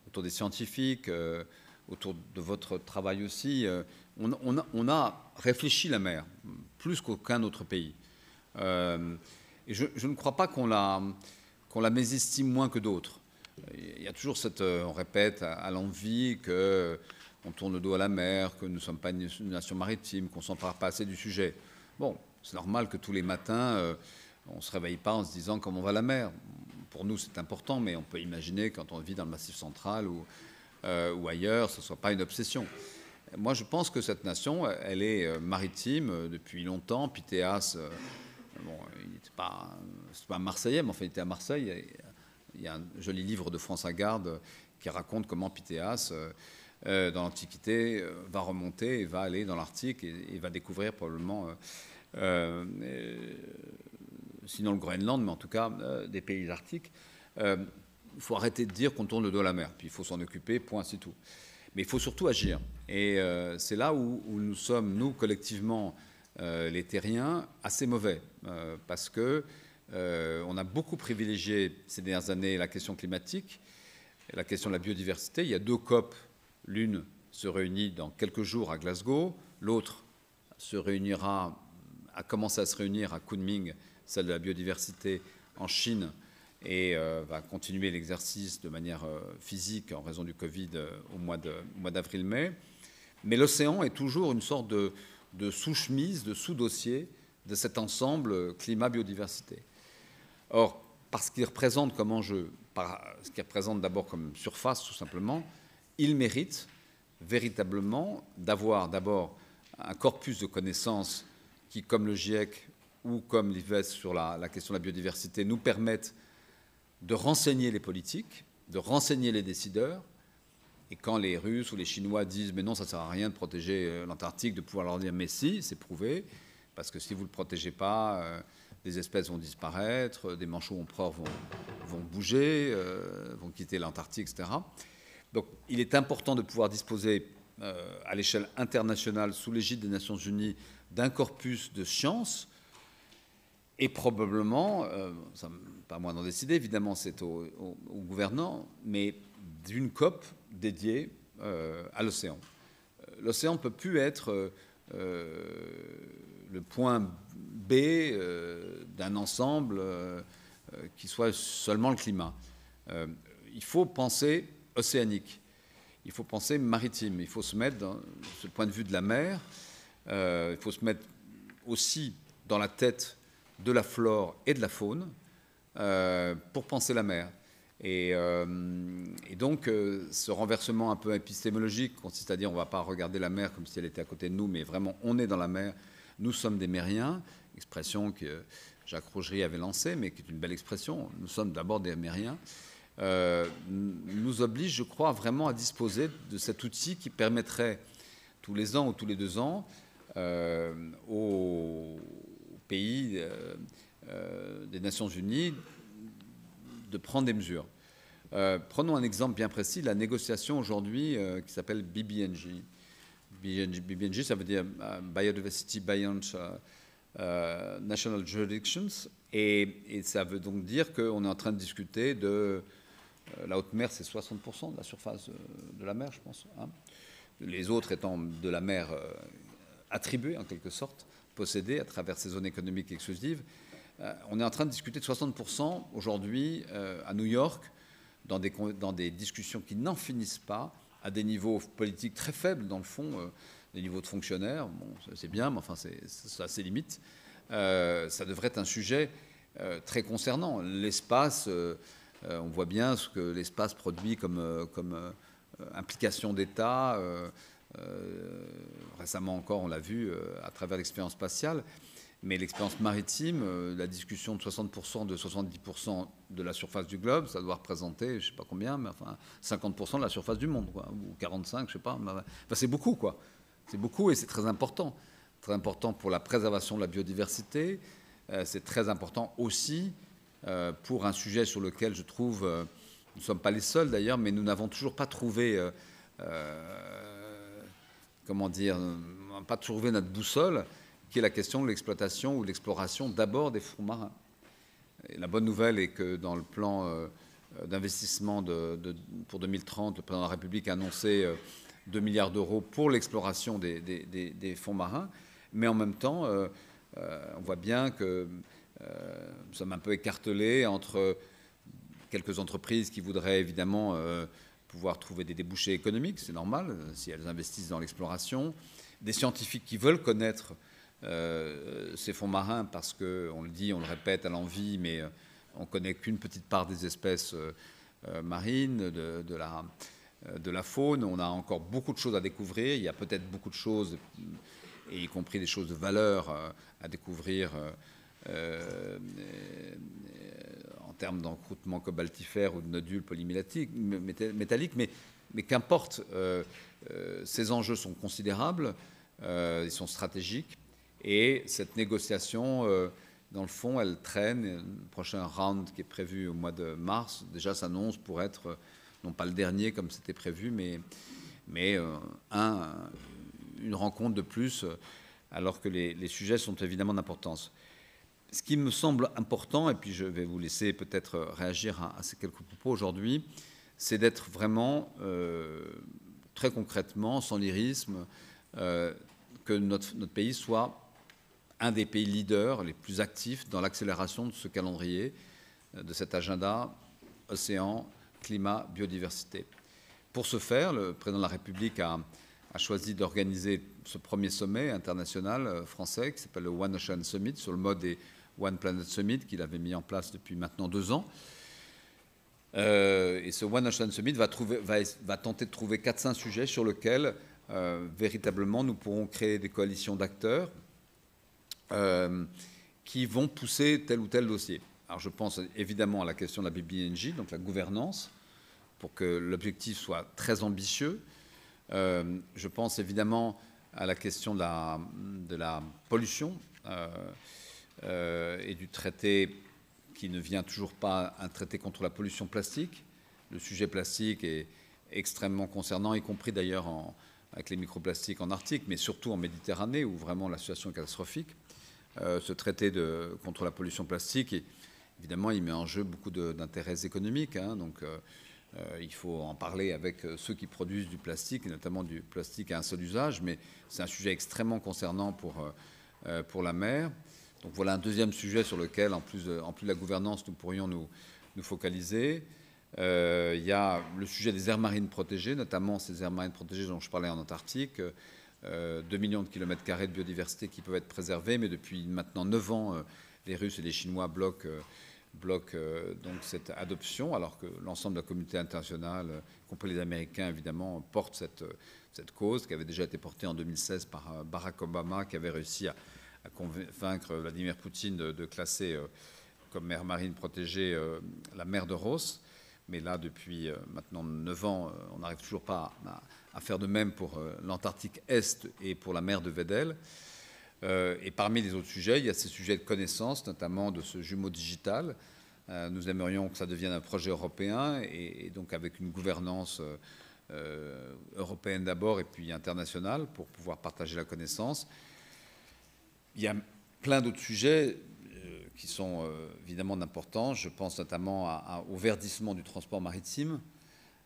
Speaker 4: autour des scientifiques, autour de votre travail aussi, on a réfléchi la mer, plus qu'aucun autre pays. Et je ne crois pas qu'on la mésestime moins que d'autres. Il y a toujours on répète à l'envi qu'on tourne le dos à la mer, que nous ne sommes pas une nation maritime, qu'on ne s'empare pas assez du sujet. Bon, c'est normal que tous les matins, on ne se réveille pas en se disant comment va la mer. Pour nous, c'est important, mais on peut imaginer quand on vit dans le Massif central ou ailleurs, ce ne soit pas une obsession. Moi, je pense que cette nation, elle est maritime depuis longtemps. Pythéas, bon, il n'était pas marseillais, mais enfin, il était à Marseille. Il y a un joli livre de François Garde qui raconte comment Pythéas, dans l'Antiquité, va remonter et va aller dans l'Arctique et va découvrir probablement, sinon le Groenland, mais en tout cas des pays arctiques. Il faut arrêter de dire qu'on tourne le dos à la mer, puis il faut s'en occuper, point, c'est tout. Mais il faut surtout agir. Et c'est là où nous sommes, nous, collectivement, les terriens, assez mauvais. Parce que on a beaucoup privilégié ces dernières années la question climatique, la question de la biodiversité. Il y a 2 COP. L'une se réunit dans quelques jours à Glasgow. L'autre a commencé à se réunir à Kunming, celle de la biodiversité en Chine, et va continuer l'exercice de manière physique en raison du Covid au mois d'avril-mai. Mais l'océan est toujours une sorte de sous-chemise, de sous-dossier de cet ensemble climat-biodiversité. Or, parce qu'il représente comme enjeu, ce qu'il représente d'abord comme surface tout simplement, il mérite véritablement d'avoir d'abord un corpus de connaissances qui, comme le GIEC ou comme l'IFES sur la question de la biodiversité, nous permettent de renseigner les politiques, de renseigner les décideurs. Et quand les Russes ou les Chinois disent « mais non, ça ne sert à rien de protéger l'Antarctique », de pouvoir leur dire « mais si, c'est prouvé, parce que si vous ne le protégez pas, des espèces vont disparaître, des manchots empereurs vont bouger, vont quitter l'Antarctique, etc. Donc il est important de pouvoir disposer à l'échelle internationale, sous l'égide des Nations Unies, d'un corpus de sciences et probablement, ça, pas moi d'en décider, évidemment c'est aux gouvernants, mais d'une COP dédiée à l'océan. L'océan ne peut plus être le point B d'un ensemble qui soit seulement le climat. Il faut penser océanique, il faut penser maritime, il faut se mettre dans ce point de vue de la mer, il faut se mettre aussi dans la tête de la flore et de la faune pour penser la mer. Et donc, ce renversement un peu épistémologique consiste à dire on ne va pas regarder la mer comme si elle était à côté de nous, mais vraiment on est dans la mer, nous sommes des mériens, expression que Jacques Rougerie avait lancée, mais qui est une belle expression, nous sommes d'abord des mériens, nous oblige, je crois, vraiment à disposer de cet outil qui permettrait tous les ans ou tous les 2 ans aux pays des Nations Unies de prendre des mesures. Prenons un exemple bien précis, la négociation aujourd'hui qui s'appelle BBNJ. BBNJ, ça veut dire Biodiversity Beyond National Jurisdictions, et ça veut donc dire qu'on est en train de discuter de... la haute mer, c'est 60% de la surface de la mer, je pense. Hein. Les autres étant de la mer attribuée, en quelque sorte, possédée à travers ces zones économiques exclusives. On est en train de discuter de 60% aujourd'hui à New York, dans des discussions qui n'en finissent pas, à des niveaux politiques très faibles, dans le fond, des niveaux de fonctionnaires. Bon, c'est bien, mais enfin, ça a ses limites. Ça devrait être un sujet très concernant. L'espace, on voit bien ce que l'espace produit comme implication d'État. Récemment encore, on l'a vu à travers l'expérience spatiale. Mais l'expérience maritime, la discussion de 60%, de 70% de la surface du globe, ça doit représenter, je ne sais pas combien, mais enfin 50% de la surface du monde, quoi, ou 45, je ne sais pas. Enfin, c'est beaucoup, quoi. C'est beaucoup et c'est très important. Très important pour la préservation de la biodiversité. C'est très important aussi pour un sujet sur lequel je trouve, nous ne sommes pas les seuls d'ailleurs, mais nous n'avons toujours pas trouvé, comment dire, pas trouvé notre boussole, qui est la question de l'exploitation ou de l'exploration d'abord des fonds marins. Et la bonne nouvelle est que dans le plan d'investissement pour 2030, le président de la République a annoncé 2 milliards d'euros pour l'exploration des fonds marins, mais en même temps, on voit bien que nous sommes un peu écartelés entre quelques entreprises qui voudraient évidemment pouvoir trouver des débouchés économiques, c'est normal, si elles investissent dans l'exploration, des scientifiques qui veulent connaître ces fonds marins parce qu'on le dit, on le répète à l'envi, mais on ne connaît qu'une petite part des espèces marines, de la faune. On a encore beaucoup de choses à découvrir. Il y a peut-être beaucoup de choses, et y compris des choses de valeur à découvrir en termes d'encroûtement cobaltifère ou de nodules polymétalliques. Mais qu'importe, ces enjeux sont considérables, ils sont stratégiques. Et cette négociation, dans le fond, elle traîne. Le prochain round qui est prévu au mois de mars, déjà s'annonce pour être, non pas le dernier comme c'était prévu, mais une rencontre de plus, alors que les sujets sont évidemment d'importance. Ce qui me semble important, et puis je vais vous laisser peut-être réagir à ces quelques propos aujourd'hui, c'est d'être vraiment, très concrètement, sans lyrisme, que notre pays soit un des pays leaders les plus actifs dans l'accélération de ce calendrier, de cet agenda océan, climat, biodiversité. Pour ce faire, le président de la République a choisi d'organiser ce premier sommet international français qui s'appelle le One Ocean Summit, sur le mode des One Planet Summit qu'il avait mis en place depuis maintenant 2 ans. Et ce One Ocean Summit va tenter de trouver 4-5 sujets sur lesquels véritablement nous pourrons créer des coalitions d'acteurs qui vont pousser tel ou tel dossier. Alors je pense évidemment à la question de la BBNJ, donc la gouvernance, pour que l'objectif soit très ambitieux. Je pense évidemment à la question de la pollution, et du traité qui ne vient toujours pas, un traité contre la pollution plastique. Le sujet plastique est extrêmement concernant, y compris d'ailleurs avec les microplastiques en Arctique, mais surtout en Méditerranée, où vraiment la situation est catastrophique. Ce traité contre la pollution plastique, évidemment, il met en jeu beaucoup d'intérêts économiques, hein, donc il faut en parler avec ceux qui produisent du plastique, et notamment du plastique à un seul usage, mais c'est un sujet extrêmement concernant pour la mer. Donc voilà un deuxième sujet sur lequel, en plus de la gouvernance, nous pourrions nous focaliser. Il y a le sujet des aires marines protégées, notamment ces aires marines protégées dont je parlais en Antarctique. 2 millions de kilomètres carrés de biodiversité qui peuvent être préservés, mais depuis maintenant 9 ans, les Russes et les Chinois bloquent donc cette adoption, alors que l'ensemble de la communauté internationale, y compris les Américains évidemment, portent cette cause qui avait déjà été portée en 2016 par Barack Obama, qui avait réussi à convaincre Vladimir Poutine de classer comme mer marine protégée la mer de Ross. Mais là, depuis maintenant 9 ans, on n'arrive toujours pas à faire de même pour l'Antarctique Est et pour la mer de Weddell. Et parmi les autres sujets, il y a ces sujets de connaissance, notamment de ce jumeau digital. Nous aimerions que ça devienne un projet européen et donc avec une gouvernance européenne d'abord et puis internationale pour pouvoir partager la connaissance. Il y a plein d'autres sujets qui sont évidemment d'importance. Je pense notamment au verdissement du transport maritime.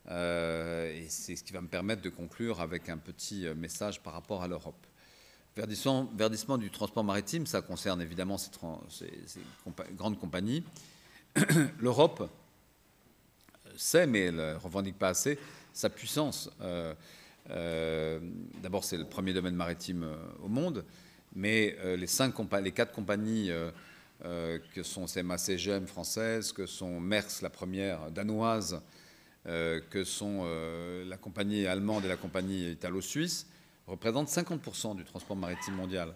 Speaker 4: Et c'est ce qui va me permettre de conclure avec un petit message par rapport à l'Europe. Verdissement du transport maritime, ça concerne évidemment ces grandes compagnies. L'Europe sait, mais elle ne revendique pas assez, sa puissance. D'abord, c'est le premier domaine maritime au monde, mais les 4 compagnies que sont CMA CGM française, que sont Maersk, la première danoise, que sont la compagnie allemande et la compagnie italo-suisse, représentent 50% du transport maritime mondial.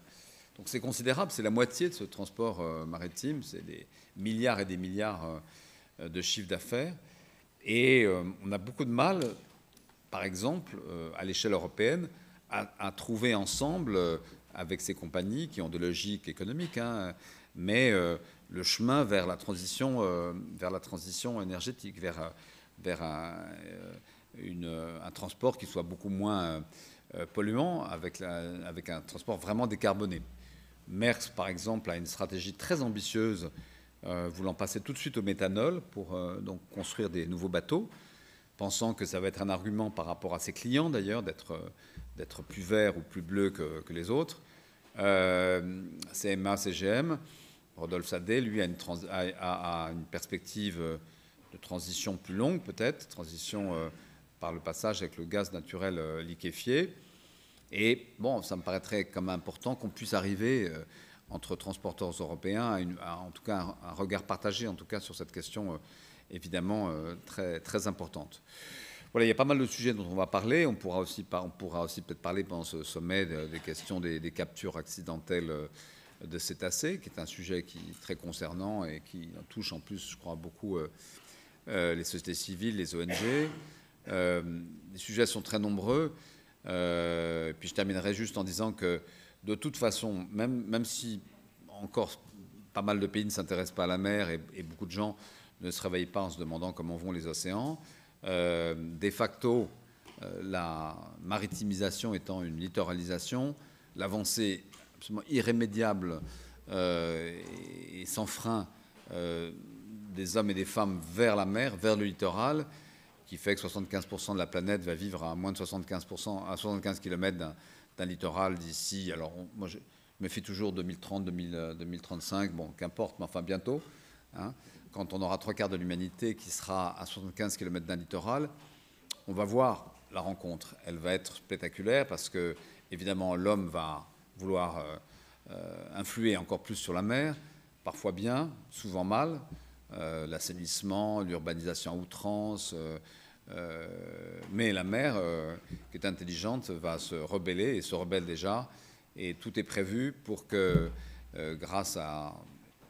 Speaker 4: Donc c'est considérable, c'est la moitié de ce transport maritime, c'est des milliards et des milliards de chiffres d'affaires. Et on a beaucoup de mal, par exemple, à l'échelle européenne, à trouver ensemble, avec ces compagnies qui ont de logique économique, hein, mais le chemin vers la transition énergétique, vers un transport qui soit beaucoup moins polluant, avec un transport vraiment décarboné. Maersk, par exemple, a une stratégie très ambitieuse, voulant passer tout de suite au méthanol pour donc construire des nouveaux bateaux, pensant que ça va être un argument par rapport à ses clients, d'ailleurs, d'être plus vert ou plus bleu que les autres. CMA, CGM, Rodolphe Sadé, lui, a une perspective de transition plus longue, peut-être, transition par le passage avec le gaz naturel liquéfié. Et bon, ça me paraîtrait comme important qu'on puisse arriver entre transporteurs européens en tout cas un regard partagé, en tout cas sur cette question évidemment très, très importante. Voilà, il y a pas mal de sujets dont on va parler. On pourra aussi peut-être parler pendant ce sommet des questions des captures accidentelles de cétacés, qui est un sujet qui est très concernant et qui touche en plus, je crois, beaucoup les sociétés civiles, les ONG. Les sujets sont très nombreux. Puis je terminerai juste en disant que de toute façon, même si encore pas mal de pays ne s'intéressent pas à la mer et beaucoup de gens ne se réveillent pas en se demandant comment vont les océans, de facto, la maritimisation étant une littoralisation, l'avancée absolument irrémédiable et sans frein des hommes et des femmes vers la mer, vers le littoral, qui fait que 75% de la planète va vivre à moins de 75 km d'un littoral d'ici. Alors, moi, je me fie toujours 2030, 2035, bon, qu'importe, mais enfin bientôt. Hein, quand on aura 3/4 de l'humanité qui sera à 75 km d'un littoral, on va voir la rencontre. Elle va être spectaculaire parce que, évidemment, l'homme va vouloir influer encore plus sur la mer, parfois bien, souvent mal. L'assainissement, l'urbanisation à outrance, mais la mer, qui est intelligente, va se rebeller et se rebelle déjà. Et tout est prévu pour que, grâce à,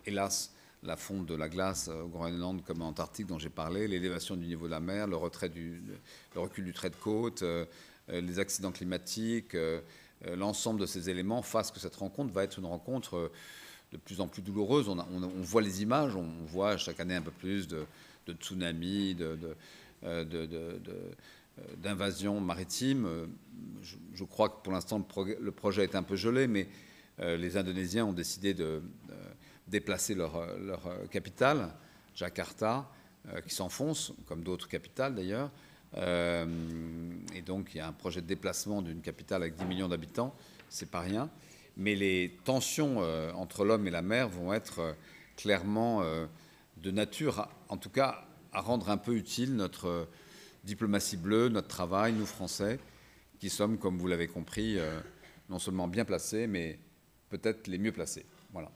Speaker 4: hélas, la fonte de la glace au Groenland comme en Antarctique dont j'ai parlé, l'élévation du niveau de la mer, le recul du trait de côte, les accidents climatiques, l'ensemble de ces éléments fassent que cette rencontre va être une rencontre de plus en plus douloureuse. On voit les images, on voit chaque année un peu plus de tsunamis, d'invasions maritimes. Je crois que pour l'instant, le projet est un peu gelé, mais les Indonésiens ont décidé de déplacer leur capitale, Jakarta, qui s'enfonce, comme d'autres capitales d'ailleurs. Et donc, il y a un projet de déplacement d'une capitale avec 10 millions d'habitants, c'est pas rien. Mais les tensions entre l'homme et la mer vont être clairement de nature, en tout cas, à rendre un peu utile notre diplomatie bleue, notre travail, nous Français, qui sommes, comme vous l'avez compris, non seulement bien placés, mais peut-être les mieux placés. Voilà.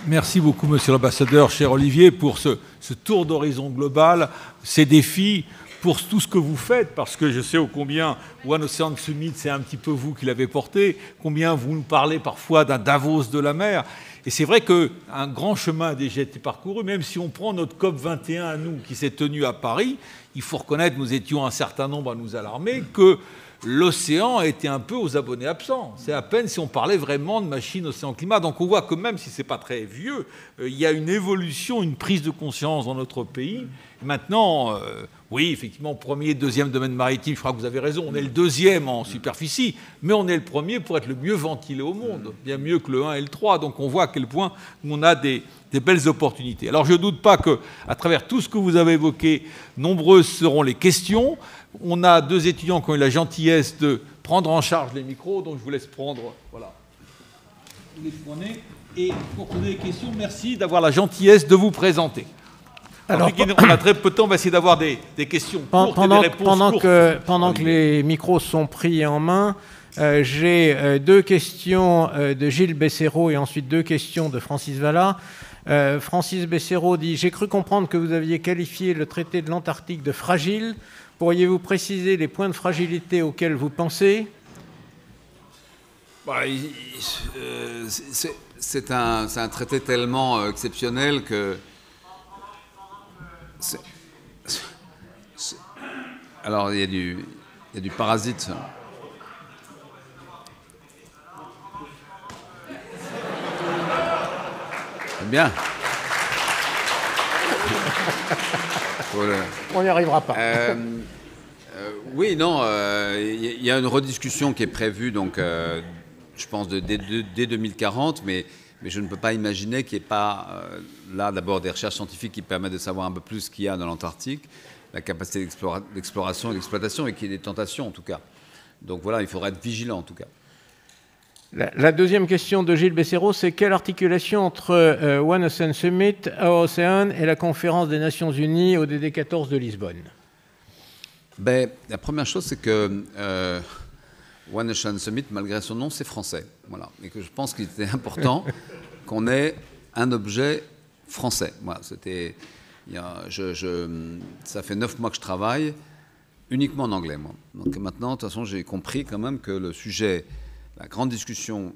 Speaker 2: Merci beaucoup, monsieur l'ambassadeur, cher Olivier, pour ce tour d'horizon global, ces défis, pour tout ce que vous faites, parce que je sais ô combien One Ocean Summit, c'est un petit peu vous qui l'avez porté, combien vous nous parlez parfois d'un Davos de la mer. Et c'est vrai qu'un grand chemin a déjà été parcouru, même si on prend notre COP 21 à nous, qui s'est tenu à Paris, il faut reconnaître, nous étions un certain nombre à nous alarmer, que l'océan était un peu aux abonnés absents. C'est à peine si on parlait vraiment de machine océan-climat. Donc on voit que même si ce n'est pas très vieux, il y a une évolution, une prise de conscience dans notre pays. Maintenant, oui, effectivement, premier, deuxième domaine maritime, je crois que vous avez raison, on est le deuxième en superficie, mais on est le premier pour être le mieux ventilé au monde, bien mieux que le 1 et le 3. Donc on voit à quel point on a des belles opportunités. Alors je ne doute pas qu'à travers tout ce que vous avez évoqué, nombreuses seront les questions. On a deux étudiants qui ont eu la gentillesse de prendre en charge les micros, donc je vous laisse prendre, voilà, vous les prenez. Et pour poser des questions, merci d'avoir la gentillesse de vous présenter. Alors, on a très peu de temps, on va essayer d'avoir des questions courtes et des réponses courtes.
Speaker 3: Pendant que les micros sont pris en main, j'ai deux questions de Gilles Besséraud et ensuite deux questions de Francis Vallat. Francis Besséraud dit « J'ai cru comprendre que vous aviez qualifié le traité de l'Antarctique de fragile. Pourriez-vous préciser les points de fragilité auxquels vous pensez ?»
Speaker 4: C'est un traité tellement exceptionnel que... Alors, il y a du parasite. C'est bien.
Speaker 3: On n'y arrivera pas.
Speaker 4: Oui, non, il y a une rediscussion qui est prévue, donc, je pense, dès 2040, mais je ne peux pas imaginer qu'il n'y ait pas, là, d'abord, des recherches scientifiques qui permettent de savoir un peu plus ce qu'il y a dans l'Antarctique, la capacité d'exploration et d'exploitation, et qu'il y ait des tentations, en tout cas. Donc voilà, il faudra être vigilant, en tout cas.
Speaker 3: La deuxième question de Gilles Besséraud, c'est quelle articulation entre One Ocean Summit, Our Ocean et la conférence des Nations Unies au DD 14 de Lisbonne?
Speaker 4: La première chose, c'est que One Ocean Summit, malgré son nom, c'est français. Voilà. Et que je pense qu'il était important qu'on ait un objet français. Voilà, ça fait 9 mois que je travaille uniquement en anglais, moi. Donc maintenant, de toute façon, j'ai compris quand même que le sujet, la grande discussion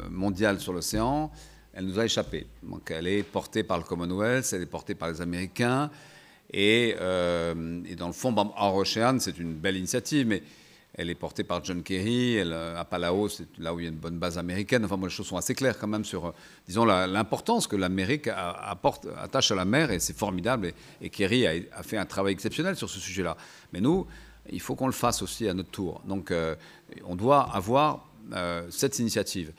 Speaker 4: mondiale sur l'océan, elle nous a échappé. Donc elle est portée par le Commonwealth, elle est portée par les Américains. Et dans le fond, Our Ocean, c'est une belle initiative, mais elle est portée par John Kerry. À Palau, c'est là où il y a une bonne base américaine. Enfin, les choses sont assez claires quand même sur, disons, l'importance que l'Amérique attache à la mer, et c'est formidable. Et Kerry a fait un travail exceptionnel sur ce sujet-là. Mais nous, il faut qu'on le fasse aussi à notre tour. Donc, on doit avoir cette initiative.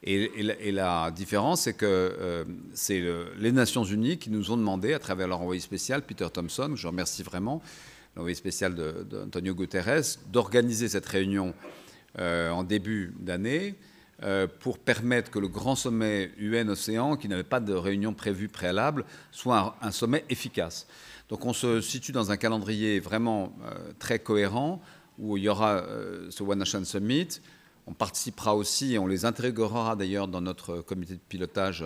Speaker 4: Et la différence, c'est que c'est les Nations Unies qui nous ont demandé, à travers leur envoyé spécial, Peter Thompson, que je remercie vraiment, l'envoyé spécial d'Antonio Guterres, d'organiser cette réunion en début d'année pour permettre que le grand sommet UN-Océan, qui n'avait pas de réunion prévue préalable, soit un sommet efficace. Donc on se situe dans un calendrier vraiment très cohérent, où il y aura ce One Ocean Summit. On participera aussi, et on les intégrera d'ailleurs dans notre comité de pilotage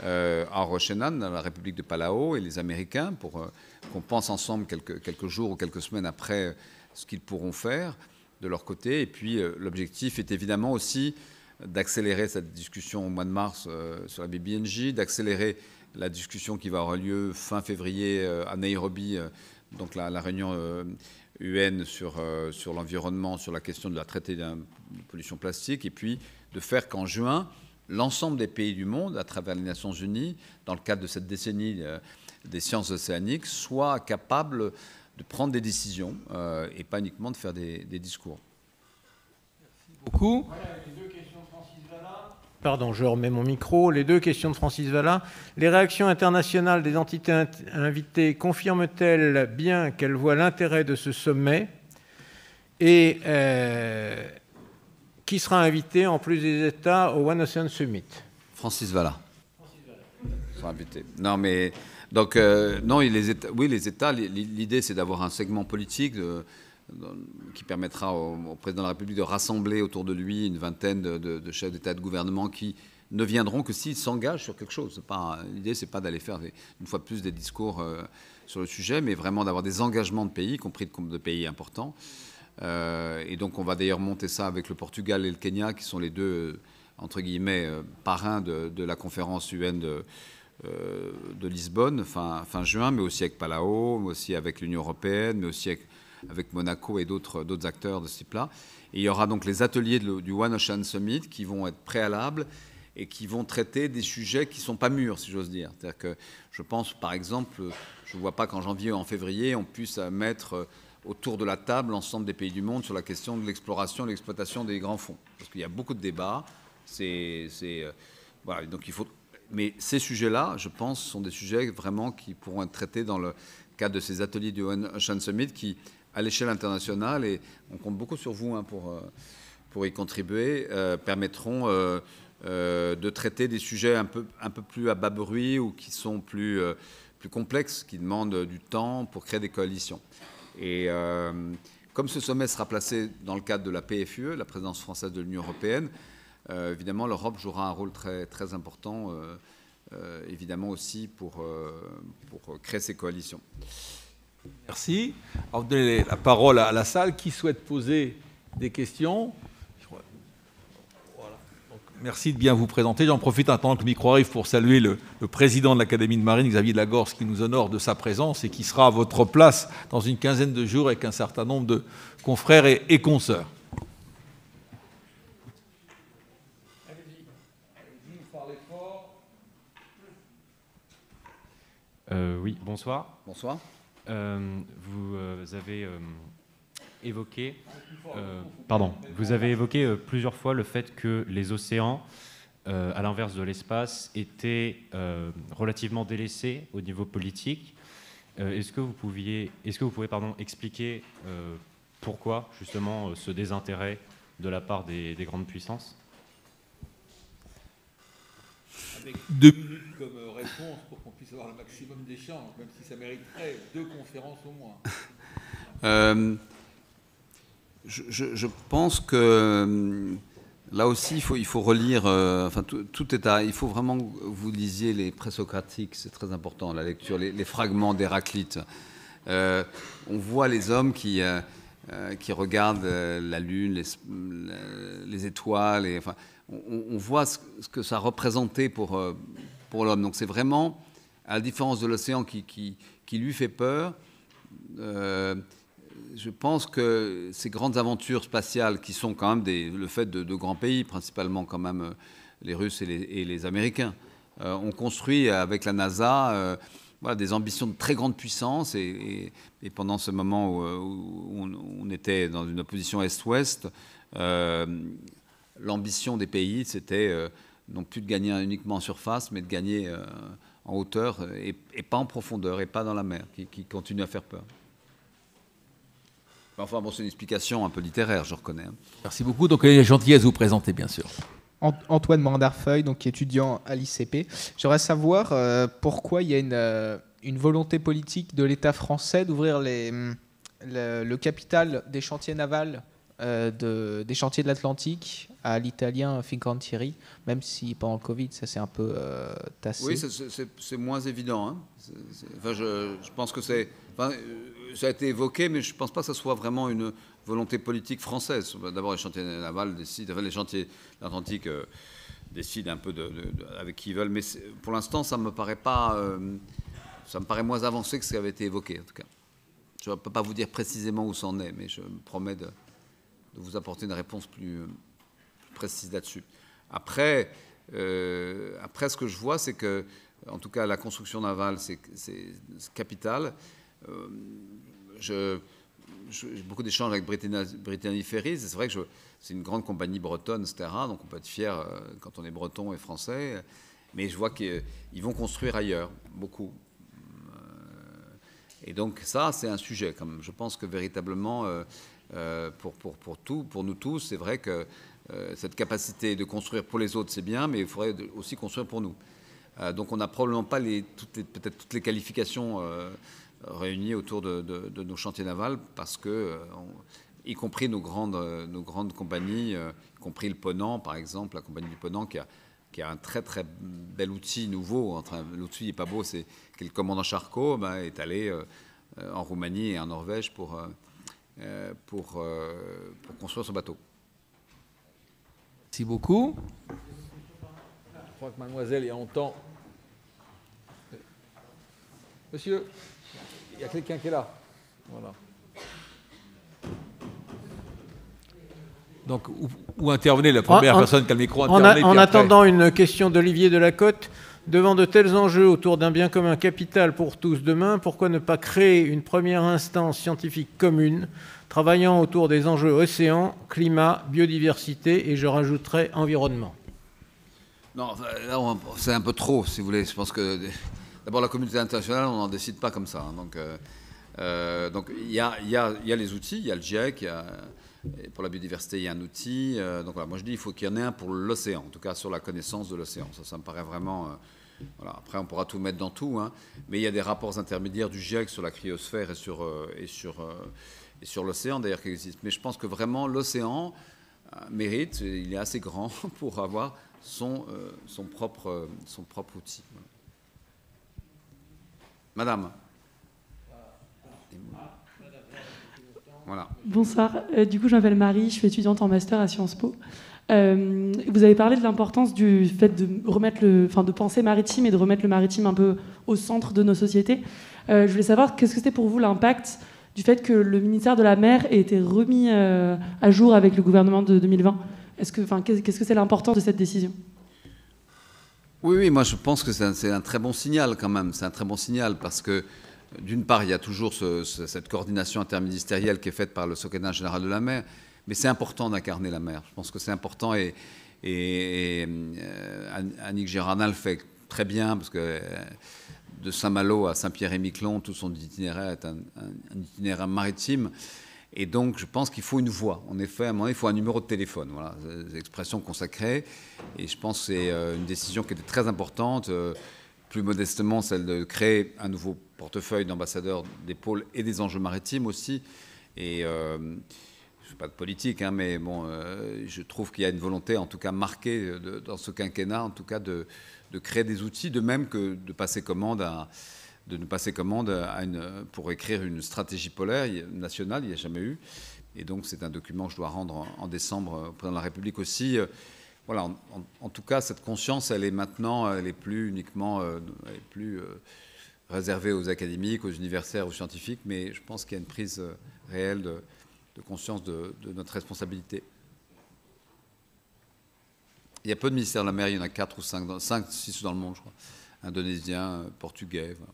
Speaker 4: à Rochenan, dans la République de Palau, et les Américains, pour qu'on pense ensemble quelques jours ou quelques semaines après ce qu'ils pourront faire de leur côté. Et puis l'objectif est évidemment aussi d'accélérer cette discussion au mois de mars sur la BBNJ, d'accélérer la discussion qui va avoir lieu fin février à Nairobi, donc la réunion UN sur l'environnement, sur la question de la traité de pollution plastique, et puis de faire qu'en juin, l'ensemble des pays du monde, à travers les Nations Unies, dans le cadre de cette décennie des sciences océaniques, soient capables de prendre des décisions et pas uniquement de faire des discours.
Speaker 2: Merci beaucoup.
Speaker 3: Voilà, les deux questions de Francis Valla. Pardon, je remets mon micro. Les deux questions de Francis Valla. Les réactions internationales des entités invitées confirment-elles bien qu'elles voient l'intérêt de ce sommet? Et qui sera invité en plus des États au One Ocean Summit?
Speaker 4: Francis Valla. Sera invité. Non, mais donc non, les États. L'idée, c'est d'avoir un segment politique qui permettra au président de la République de rassembler autour de lui une vingtaine de chefs d'État et de gouvernement qui ne viendront que s'ils s'engagent sur quelque chose. L'idée, c'est pas d'aller faire une fois de plus des discours sur le sujet, mais vraiment d'avoir des engagements de pays, y compris de pays importants. Et donc, on va d'ailleurs monter ça avec le Portugal et le Kenya, qui sont les deux, entre guillemets, parrains de la conférence UN de Lisbonne, fin juin, mais aussi avec Palau, mais aussi avec l'Union européenne, mais aussi avec Monaco et d'autres acteurs de ce type-là. Et il y aura donc les ateliers du One Ocean Summit qui vont être préalables et qui vont traiter des sujets qui ne sont pas mûrs, si j'ose dire. C'est-à-dire que je pense, par exemple, je ne vois pas qu'en janvier ou en février, on puisse mettre autour de la table l'ensemble des pays du monde sur la question de l'exploration et de l'exploitation des grands fonds. Parce qu'il y a beaucoup de débats. Voilà, donc il faut... Mais ces sujets-là, je pense, sont des sujets vraiment qui pourront être traités dans le cadre de ces ateliers du One Ocean Summit qui, à l'échelle internationale, et on compte beaucoup sur vous pour y contribuer, permettront de traiter des sujets un peu plus à bas bruit ou qui sont plus complexes, qui demandent du temps pour créer des coalitions. Et comme ce sommet sera placé dans le cadre de la PFUE, la présidence française de l'Union européenne, évidemment, l'Europe jouera un rôle très, très important, évidemment aussi pour créer ces coalitions.
Speaker 2: Merci. Alors, vous donnez la parole à la salle. Qui souhaite poser des questions? Voilà. Donc, merci de bien vous présenter. J'en profite attendant que le micro arrive pour saluer le président de l'Académie de Marine, Xavier Delagorce, qui nous honore de sa présence et qui sera à votre place dans une quinzaine de jours avec un certain nombre de confrères et consoeurs.
Speaker 5: Oui, bonsoir.
Speaker 4: Bonsoir.
Speaker 5: Vous avez évoqué, plusieurs fois le fait que les océans, à l'inverse de l'espace, étaient relativement délaissés au niveau politique. Est-ce que vous pouvez expliquer pourquoi justement ce désintérêt de la part des grandes puissances?
Speaker 2: Avec 2 minutes comme réponse pour qu'on puisse avoir le maximum d'échanges, même si ça mériterait 2 conférences au moins.
Speaker 4: Je pense que là aussi, il faut relire. Tout est il faut vraiment que vous lisiez les présocratiques, c'est très important, la lecture, les fragments d'Héraclite. On voit les hommes qui regardent la Lune, les étoiles, on voit ce que ça représentait pour l'homme. Donc c'est vraiment, à la différence de l'océan qui lui fait peur, je pense que ces grandes aventures spatiales qui sont quand même le fait de grands pays, principalement quand même les Russes et les Américains, ont construit avec la NASA des ambitions de très grande puissance et pendant ce moment où on était dans une opposition Est-Ouest, l'ambition des pays, c'était non plus de gagner uniquement en surface, mais de gagner en hauteur et pas en profondeur et pas dans la mer, qui continue à faire peur. Enfin, bon, c'est une explication un peu littéraire, je reconnais.
Speaker 2: Merci beaucoup. Donc, il y a gentillesse vous présenter, bien sûr.
Speaker 6: Antoine Mandarfeuille, donc étudiant à l'ICP. J'aimerais savoir pourquoi il y a une volonté politique de l'État français d'ouvrir le capital des chantiers navals des chantiers de l'Atlantique à l'italien Fincantieri, même si pendant le Covid, ça s'est un peu tassé.
Speaker 4: Oui, c'est moins évident. Hein. Je pense que ça a été évoqué, mais je ne pense pas que ce soit vraiment une volonté politique française. D'abord, les chantiers navals, les chantiers de l'Atlantique, décident un peu avec qui ils veulent. Mais pour l'instant, ça me paraît pas, ça me paraît moins avancé que ce qui avait été évoqué, en tout cas. Je ne peux pas vous dire précisément où ça en est, mais je me promets de vous apporter une réponse plus précise là-dessus. Après, ce que je vois, c'est que, en tout cas, la construction navale, c'est capital. J'ai beaucoup d'échanges avec Brittany Ferries. C'est vrai que c'est une grande compagnie bretonne, etc. Donc on peut être fier quand on est breton et français. Mais je vois qu'ils vont construire ailleurs, beaucoup. Et donc ça, c'est un sujet. Comme je pense que véritablement, pour nous tous, c'est vrai que cette capacité de construire pour les autres, c'est bien, mais il faudrait aussi construire pour nous. Donc on n'a probablement pas peut-être toutes les qualifications réunies autour de nos chantiers navals, parce que, y compris nos grandes compagnies, y compris le Ponant, par exemple, la compagnie du Ponant, qui a un très très bel outil nouveau. L'outil n'est pas beau, c'est que le commandant Charcot est allé en Roumanie et en Norvège pour construire son bateau.
Speaker 2: Merci beaucoup. Je crois que mademoiselle, il y a longtemps. Monsieur, il y a quelqu'un qui est là. Voilà. Donc, où intervenez la première personne qui a le micro intervenez,
Speaker 3: en attendant une question d'Olivier Delacote, devant de tels enjeux autour d'un bien commun capital pour tous demain, pourquoi ne pas créer une première instance scientifique commune travaillant autour des enjeux océan, climat, biodiversité et je rajouterai environnement?
Speaker 4: Non, là, c'est un peu trop, si vous voulez. Je pense que d'abord la communauté internationale, on n'en décide pas comme ça. Donc il y a les outils, il y a le GIEC, pour la biodiversité, il y a un outil. Donc voilà, moi je dis il faut qu'il y en ait un pour l'océan, en tout cas sur la connaissance de l'océan. Ça me paraît vraiment. Voilà. Après, on pourra tout mettre dans tout, hein, mais il y a des rapports intermédiaires du GIEC sur la cryosphère et sur l'océan d'ailleurs qui existent. Mais je pense que vraiment l'océan mérite, il est assez grand pour avoir son propre outil. Madame. Voilà.
Speaker 7: Bonsoir. Du coup, je m'appelle Marie, je suis étudiante en master à Sciences Po. Vous avez parlé de l'importance du fait de penser maritime et de remettre le maritime un peu au centre de nos sociétés. Je voulais savoir qu'est-ce que c'était pour vous l'impact du fait que le ministère de la Mer ait été remis à jour avec le gouvernement de 2020. Qu'est-ce que c'est l'importance de cette décision ?
Speaker 4: Oui, moi je pense que c'est un très bon signal quand même. C'est un très bon signal parce que d'une part, il y a toujours cette coordination interministérielle qui est faite par le secrétaire général de la mer, mais c'est important d'incarner la mer. Je pense que c'est important et Annick Girardin le fait très bien parce que de Saint-Malo à Saint-Pierre-et-Miquelon, tout son itinéraire est un itinéraire maritime. Et donc, je pense qu'il faut une voix. En effet, à un moment donné, il faut un numéro de téléphone. Voilà, c'est l'expression consacrée. Et je pense que c'est une décision qui était très importante. Plus modestement, celle de créer un nouveau portefeuille d'ambassadeur des pôles et des enjeux maritimes aussi. Et je ne fais pas de politique, hein, mais bon, je trouve qu'il y a une volonté, en tout cas marquée dans ce quinquennat, en tout cas de créer des outils, de même que de passer commande pour écrire une stratégie polaire nationale, il n'y a jamais eu. Et donc c'est un document que je dois rendre en décembre au président de la République aussi. Voilà, en tout cas, cette conscience, elle est maintenant, elle est plus uniquement, réservée aux académiques, aux universitaires, aux scientifiques, mais je pense qu'il y a une prise réelle de conscience de notre responsabilité. Il y a peu de ministères de la mer, il y en a 4 ou 5, 6 dans le monde, je crois. Indonésien, portugais. Voilà.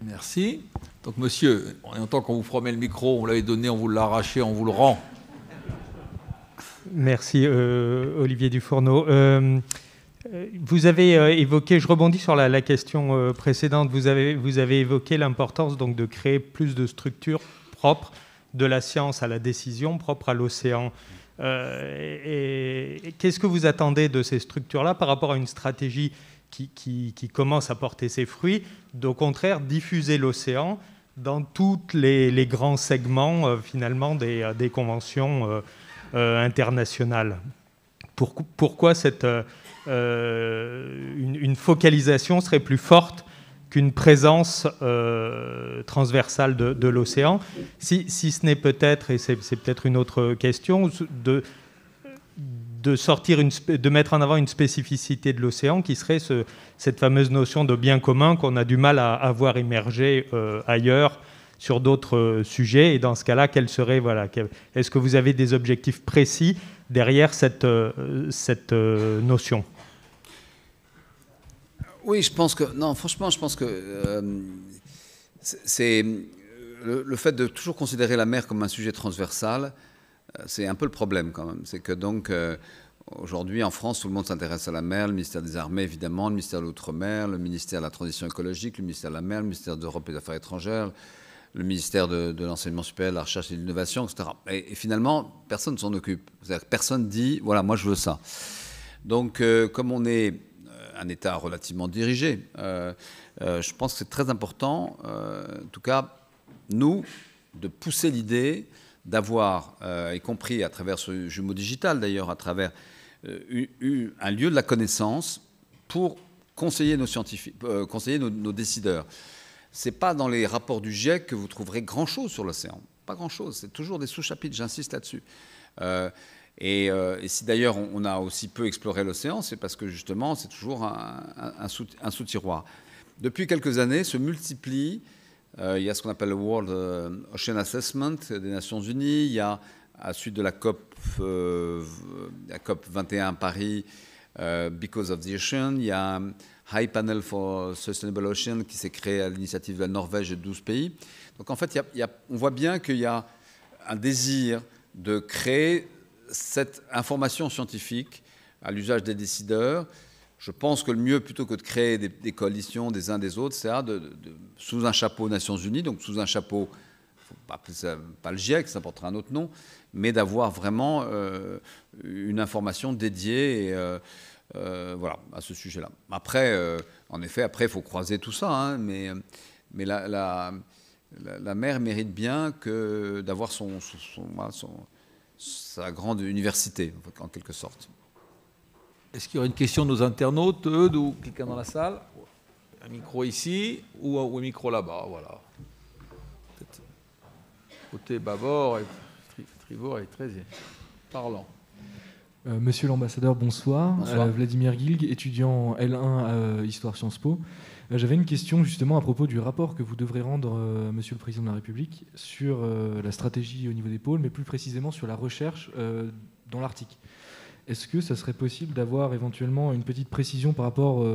Speaker 2: Merci. Donc, monsieur, en même temps qu'on vous promet le micro, on l'avait donné, on vous l'a arraché, on vous le rend.
Speaker 8: Merci, Olivier Dufourneau. Vous avez évoqué, je rebondis sur la question précédente, vous avez évoqué l'importance donc de créer plus de structures propres de la science à la décision, propres à l'océan. Et qu'est-ce que vous attendez de ces structures-là par rapport à une stratégie qui commence à porter ses fruits, d'au contraire diffuser l'océan dans tous les grands segments finalement des conventions internationales? Pourquoi une focalisation serait plus forte qu'une présence transversale de l'océan, si ce n'est peut-être, et c'est peut-être une autre question, de mettre en avant une spécificité de l'océan qui serait cette fameuse notion de bien commun qu'on a du mal à voir émerger ailleurs sur d'autres sujets. Et dans ce cas-là, est-ce que vous avez des objectifs précis derrière cette notion?
Speaker 4: Oui, franchement, je pense que c'est le fait de toujours considérer la mer comme un sujet transversal, c'est un peu le problème quand même. C'est que donc aujourd'hui en France, tout le monde s'intéresse à la mer, le ministère des Armées évidemment, le ministère de l'Outre-mer, le ministère de la Transition écologique, le ministère de la mer, le ministère de l'Europe et des Affaires étrangères, le ministère de l'Enseignement supérieur, de la Recherche et de l'Innovation, etc. Et finalement, personne ne s'en occupe. C'est-à-dire que personne dit, voilà, moi je veux ça. Donc comme on est un État relativement dirigé, je pense que c'est très important, en tout cas, nous, de pousser l'idée d'avoir, y compris à travers ce jumeau digital d'ailleurs, à travers un lieu de la connaissance pour conseiller nos scientifiques, conseiller nos décideurs. Ce n'est pas dans les rapports du GIEC que vous trouverez grand-chose sur l'océan. Pas grand-chose. C'est toujours des sous-chapitres, j'insiste là-dessus. Et si d'ailleurs on a aussi peu exploré l'océan, c'est parce que justement c'est toujours un sous-tiroir. Depuis quelques années se multiplient, il y a ce qu'on appelle le World Ocean Assessment des Nations Unies, il y a à la suite de la COP 21 à Paris, Because of the Ocean, il y a un High Panel for Sustainable Ocean qui s'est créé à l'initiative de la Norvège et de 12 pays. Donc en fait, on voit bien qu'il y a un désir de créer cette information scientifique à l'usage des décideurs. Je pense que le mieux, plutôt que de créer des coalitions des uns des autres, c'est sous un chapeau Nations Unies, donc sous un chapeau, pas le GIEC, ça portera un autre nom, mais d'avoir vraiment une information dédiée voilà, à ce sujet-là. Après, en effet, il faut croiser tout ça, hein, mais la mer mérite bien d'avoir sa grande université, en quelque sorte.
Speaker 2: Est-ce qu'il y aurait une question de nos internautes, Eudes, ou quelqu'un dans la salle? Un micro ici ou un micro là-bas, voilà. Côté bâbord, tribord est très parlant.
Speaker 9: Monsieur l'ambassadeur, bonsoir. Vladimir Gilg, étudiant L1 Histoire Sciences Po. J'avais une question justement à propos du rapport que vous devrez rendre, Monsieur le Président de la République, sur la stratégie au niveau des pôles, mais plus précisément sur la recherche dans l'Arctique. Est-ce que ça serait possible d'avoir éventuellement une petite précision par rapport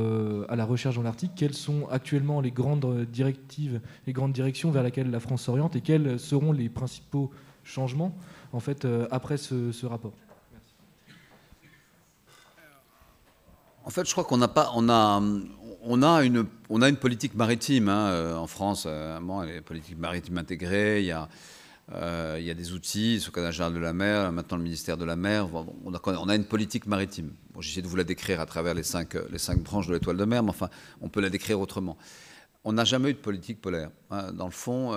Speaker 9: à la recherche dans l'Arctique? Quelles sont actuellement les grandes directives, les grandes directions vers lesquelles la France s'oriente et quels seront les principaux changements en fait, après ce rapport? Merci.
Speaker 4: En fait, je crois qu'on a une politique maritime hein, en France. Les politiques maritimes intégrées, il y a des outils, le secrétaire général de la mer, maintenant le ministère de la mer. On a une politique maritime. Bon, j'essaie de vous la décrire à travers les cinq branches de l'étoile de mer, mais enfin, on peut la décrire autrement. On n'a jamais eu de politique polaire. Hein. Dans le fond,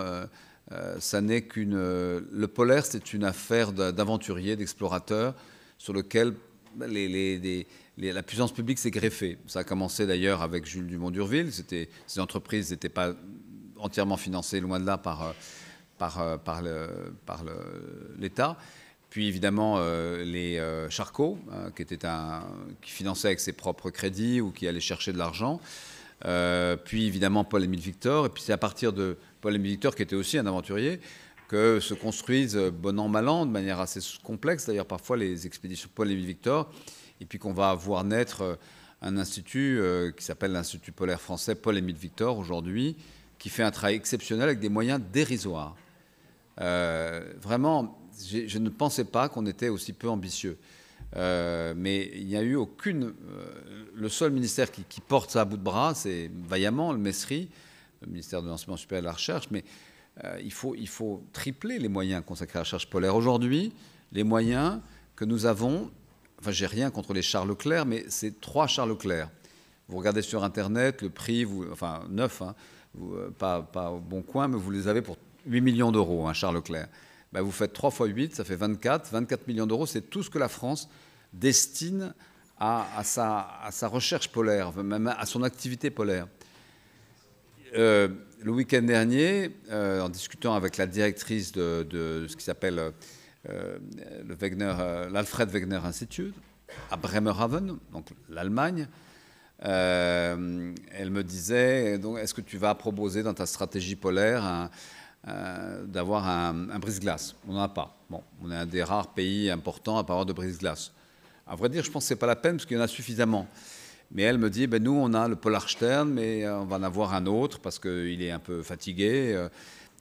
Speaker 4: ça n'est le polaire, c'est une affaire d'aventuriers, d'explorateurs, sur lequel la puissance publique s'est greffée. Ça a commencé d'ailleurs avec Jules Dumont-D'Urville. Ces entreprises n'étaient pas entièrement financées, loin de là, par l'État. Puis évidemment les Charcot, qui finançait avec ses propres crédits ou qui allait chercher de l'argent. Puis évidemment Paul-Émile Victor. Et puis c'est à partir de Paul-Émile Victor, qui était aussi un aventurier, que se construisent, bon an, mal an, de manière assez complexe, d'ailleurs parfois les expéditions Paul-Émile Victor, et puis qu'on va voir naître un institut qui s'appelle l'Institut polaire français Paul-Émile Victor aujourd'hui, qui fait un travail exceptionnel avec des moyens dérisoires. Vraiment, je ne pensais pas qu'on était aussi peu ambitieux. Mais il n'y a eu aucune... le seul ministère qui porte ça à bout de bras, c'est vaillamment le MESRI, le ministère de l'Enseignement supérieur et de la Recherche, mais il faut tripler les moyens consacrés à la recherche polaire. Aujourd'hui, les moyens que nous avons... Enfin, j'ai rien contre les chars Leclerc, mais c'est 3 chars Leclerc. Vous regardez sur Internet, le prix, enfin neuf, hein, pas au Bon Coin, mais vous les avez pour 8 millions d'euros, un char Leclerc. Ben, vous faites 3 x 8, ça fait 24. 24 millions d'euros, c'est tout ce que la France destine à sa recherche polaire, même à son activité polaire. Le week-end dernier, en discutant avec la directrice de ce qui s'appelle l'Alfred Wegener Institute, à Bremerhaven, donc l'Allemagne. Elle me disait, donc, est-ce que tu vas proposer dans ta stratégie polaire d'avoir un brise-glace? On n'en a pas. Bon, on est un des rares pays importants à ne pas avoir de brise-glace. À vrai dire, je pense que ce n'est pas la peine parce qu'il y en a suffisamment. Mais elle me dit, ben, nous, on a le Polarstern, mais on va en avoir un autre parce qu'il est un peu fatigué.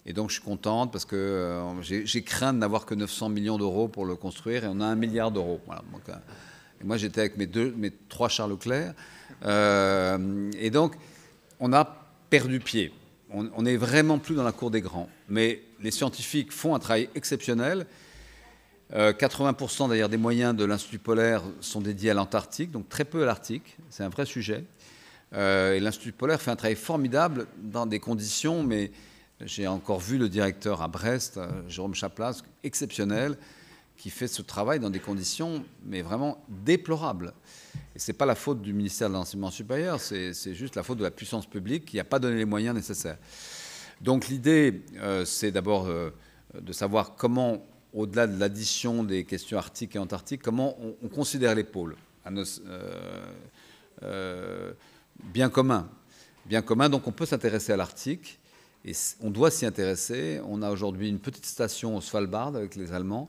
Speaker 4: Et donc, je suis contente parce que j'ai craint de n'avoir que 900 millions d'euros pour le construire et on a 1 milliard d'euros. Voilà. Donc, et moi, j'étais avec mes 3 Charles Leclerc. Et donc, on a perdu pied. On n'est vraiment plus dans la cour des grands. Mais les scientifiques font un travail exceptionnel. 80% d'ailleurs des moyens de l'Institut polaire sont dédiés à l'Antarctique, donc très peu à l'Arctique. C'est un vrai sujet. Et l'Institut polaire fait un travail formidable dans des conditions, mais j'ai encore vu le directeur à Brest, Jérôme Chaplas, exceptionnel, qui fait ce travail dans des conditions, mais vraiment déplorables. Et ce n'est pas la faute du ministère de l'Enseignement supérieur, c'est juste la faute de la puissance publique qui n'a pas donné les moyens nécessaires. Donc l'idée, c'est d'abord de savoir comment, au-delà de l'addition des questions arctiques et antarctiques, comment on considère les pôles bien commun. Bien commun, donc on peut s'intéresser à l'Arctique, et on doit s'y intéresser. On a aujourd'hui une petite station au Svalbard avec les Allemands,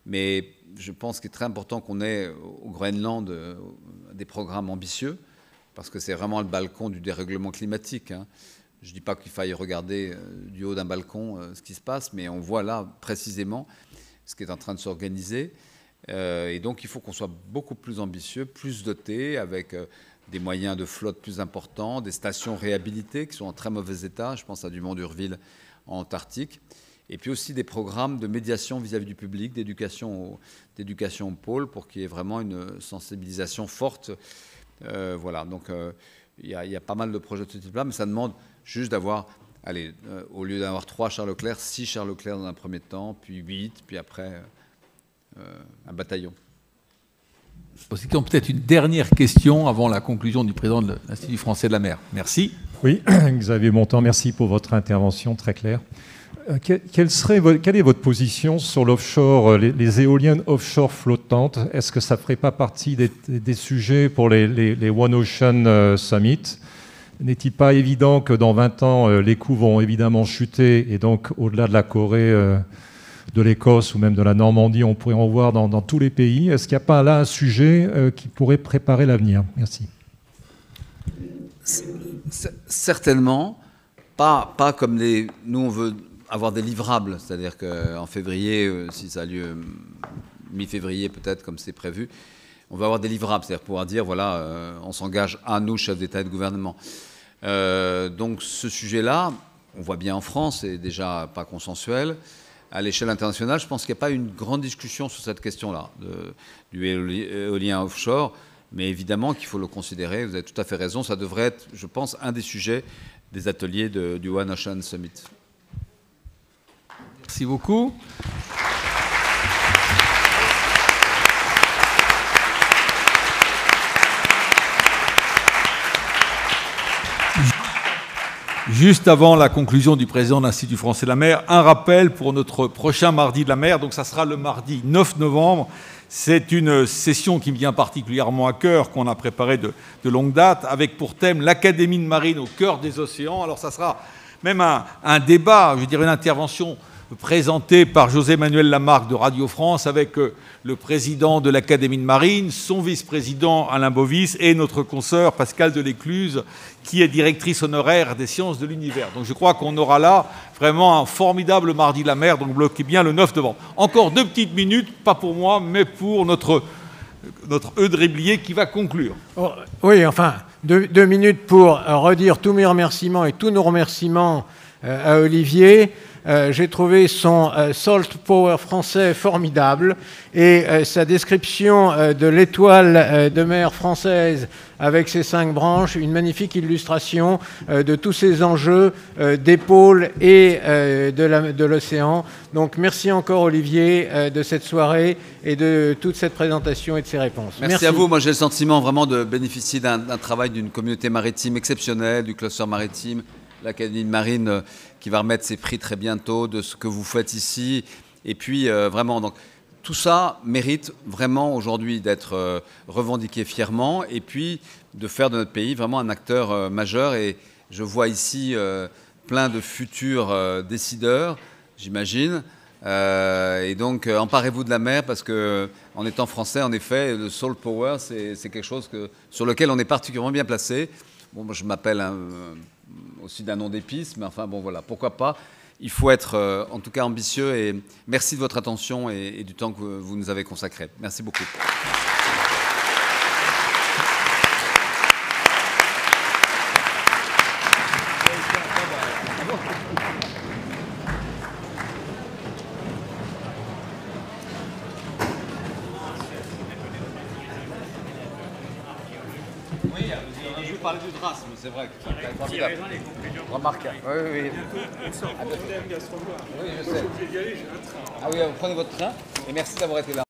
Speaker 4: mais je pense qu'il est très important qu'on ait au Groenland des programmes ambitieux, parce que c'est vraiment le balcon du dérèglement climatique, hein. Je ne dis pas qu'il faille regarder du haut d'un balcon ce qui se passe, mais on voit là précisément ce qui est en train de s'organiser. Et donc il faut qu'on soit beaucoup plus ambitieux, plus doté, avec des moyens de flotte plus importants, des stations réhabilitées qui sont en très mauvais état, je pense à Dumont-d'Urville en Antarctique, et puis aussi des programmes de médiation vis-à-vis du public, d'éducation au pôle, pour qu'il y ait vraiment une sensibilisation forte. Voilà, donc il y a pas mal de projets de ce type-là, mais ça demande juste d'avoir, allez, au lieu d'avoir 3 Charles Leclerc, 6 Charles Leclerc dans un premier temps, puis 8, puis après un bataillon.
Speaker 2: Peut-être une dernière question avant la conclusion du président de l'Institut français de la mer. Merci.
Speaker 10: Oui, Xavier Bontemps, merci pour votre intervention très claire. Quelle est votre position sur l'offshore, les éoliennes offshore flottantes? Est-ce que ça ne ferait pas partie des sujets pour les One Ocean Summit? N'est-il pas évident que dans 20 ans, les coûts vont évidemment chuter et donc au-delà de la Corée, de l'Écosse ou même de la Normandie, on pourrait en voir dans tous les pays? Est-ce qu'il n'y a pas là un sujet qui pourrait préparer l'avenir? Merci.
Speaker 4: Certainement, pas comme nous on veut avoir des livrables, c'est-à-dire qu'en février, si ça a lieu mi-février peut-être comme c'est prévu, on va avoir des livrables, c'est-à-dire pouvoir dire voilà, on s'engage à nous, chefs d'État et de gouvernement. Donc ce sujet-là, on voit bien en France, c'est déjà pas consensuel. À l'échelle internationale, je pense qu'il n'y a pas une grande discussion sur cette question-là, du éolien offshore, mais évidemment qu'il faut le considérer, vous avez tout à fait raison, ça devrait être, je pense, un des sujets des ateliers du One Ocean Summit.
Speaker 2: Merci beaucoup. Juste avant la conclusion du président de l'Institut français de la mer, un rappel pour notre prochain mardi de la mer. Donc ça sera le mardi 9 novembre. C'est une session qui me vient particulièrement à cœur, qu'on a préparée de longue date, avec pour thème l'Académie de marine au cœur des océans. Alors ça sera même un débat, je dirais une intervention présentée par José-Manuel Lamarque de Radio France, avec le président de l'Académie de marine, son vice-président Alain Bovis et notre consoeur Pascale Delécluse, qui est directrice honoraire des sciences de l'univers. Donc je crois qu'on aura là vraiment un formidable mardi de la mer, donc bloquez bien le 9 novembre. Encore 2 petites minutes, pas pour moi, mais pour notre Eudréblier qui va conclure.
Speaker 3: Oh, oui, enfin, 2 minutes pour redire tous mes remerciements et tous nos remerciements à Olivier. J'ai trouvé son Salt Power français formidable et sa description de l'étoile de mer française avec ses 5 branches, une magnifique illustration de tous ces enjeux des pôles et de l'océan. Donc merci encore Olivier de cette soirée et de toute cette présentation et de ces réponses.
Speaker 4: Merci à vous. Moi j'ai le sentiment vraiment de bénéficier d'un travail d'une communauté maritime exceptionnelle, du cluster maritime, l'Académie de marine qui va remettre ses prix très bientôt, de ce que vous faites ici. Et puis vraiment, donc, tout ça mérite vraiment aujourd'hui d'être revendiqué fièrement et puis de faire de notre pays vraiment un acteur majeur. Et je vois ici plein de futurs décideurs, j'imagine. Et donc, emparez-vous de la mer parce qu'en étant français, en effet, le soul power, c'est quelque chose sur lequel on est particulièrement bien placé. Bon, moi, je m'appelle aussi d'un nom d'épice, mais enfin, bon, voilà, pourquoi pas. Il faut être, en tout cas, ambitieux. Et merci de votre attention et du temps que vous nous avez consacré. Merci beaucoup. Je parlais du Drass, mais c'est vrai que c'est formidable. Remarquable. Oui, oui, oui. Oui, je sais. Ah oui, vous prenez votre train et merci d'avoir été là.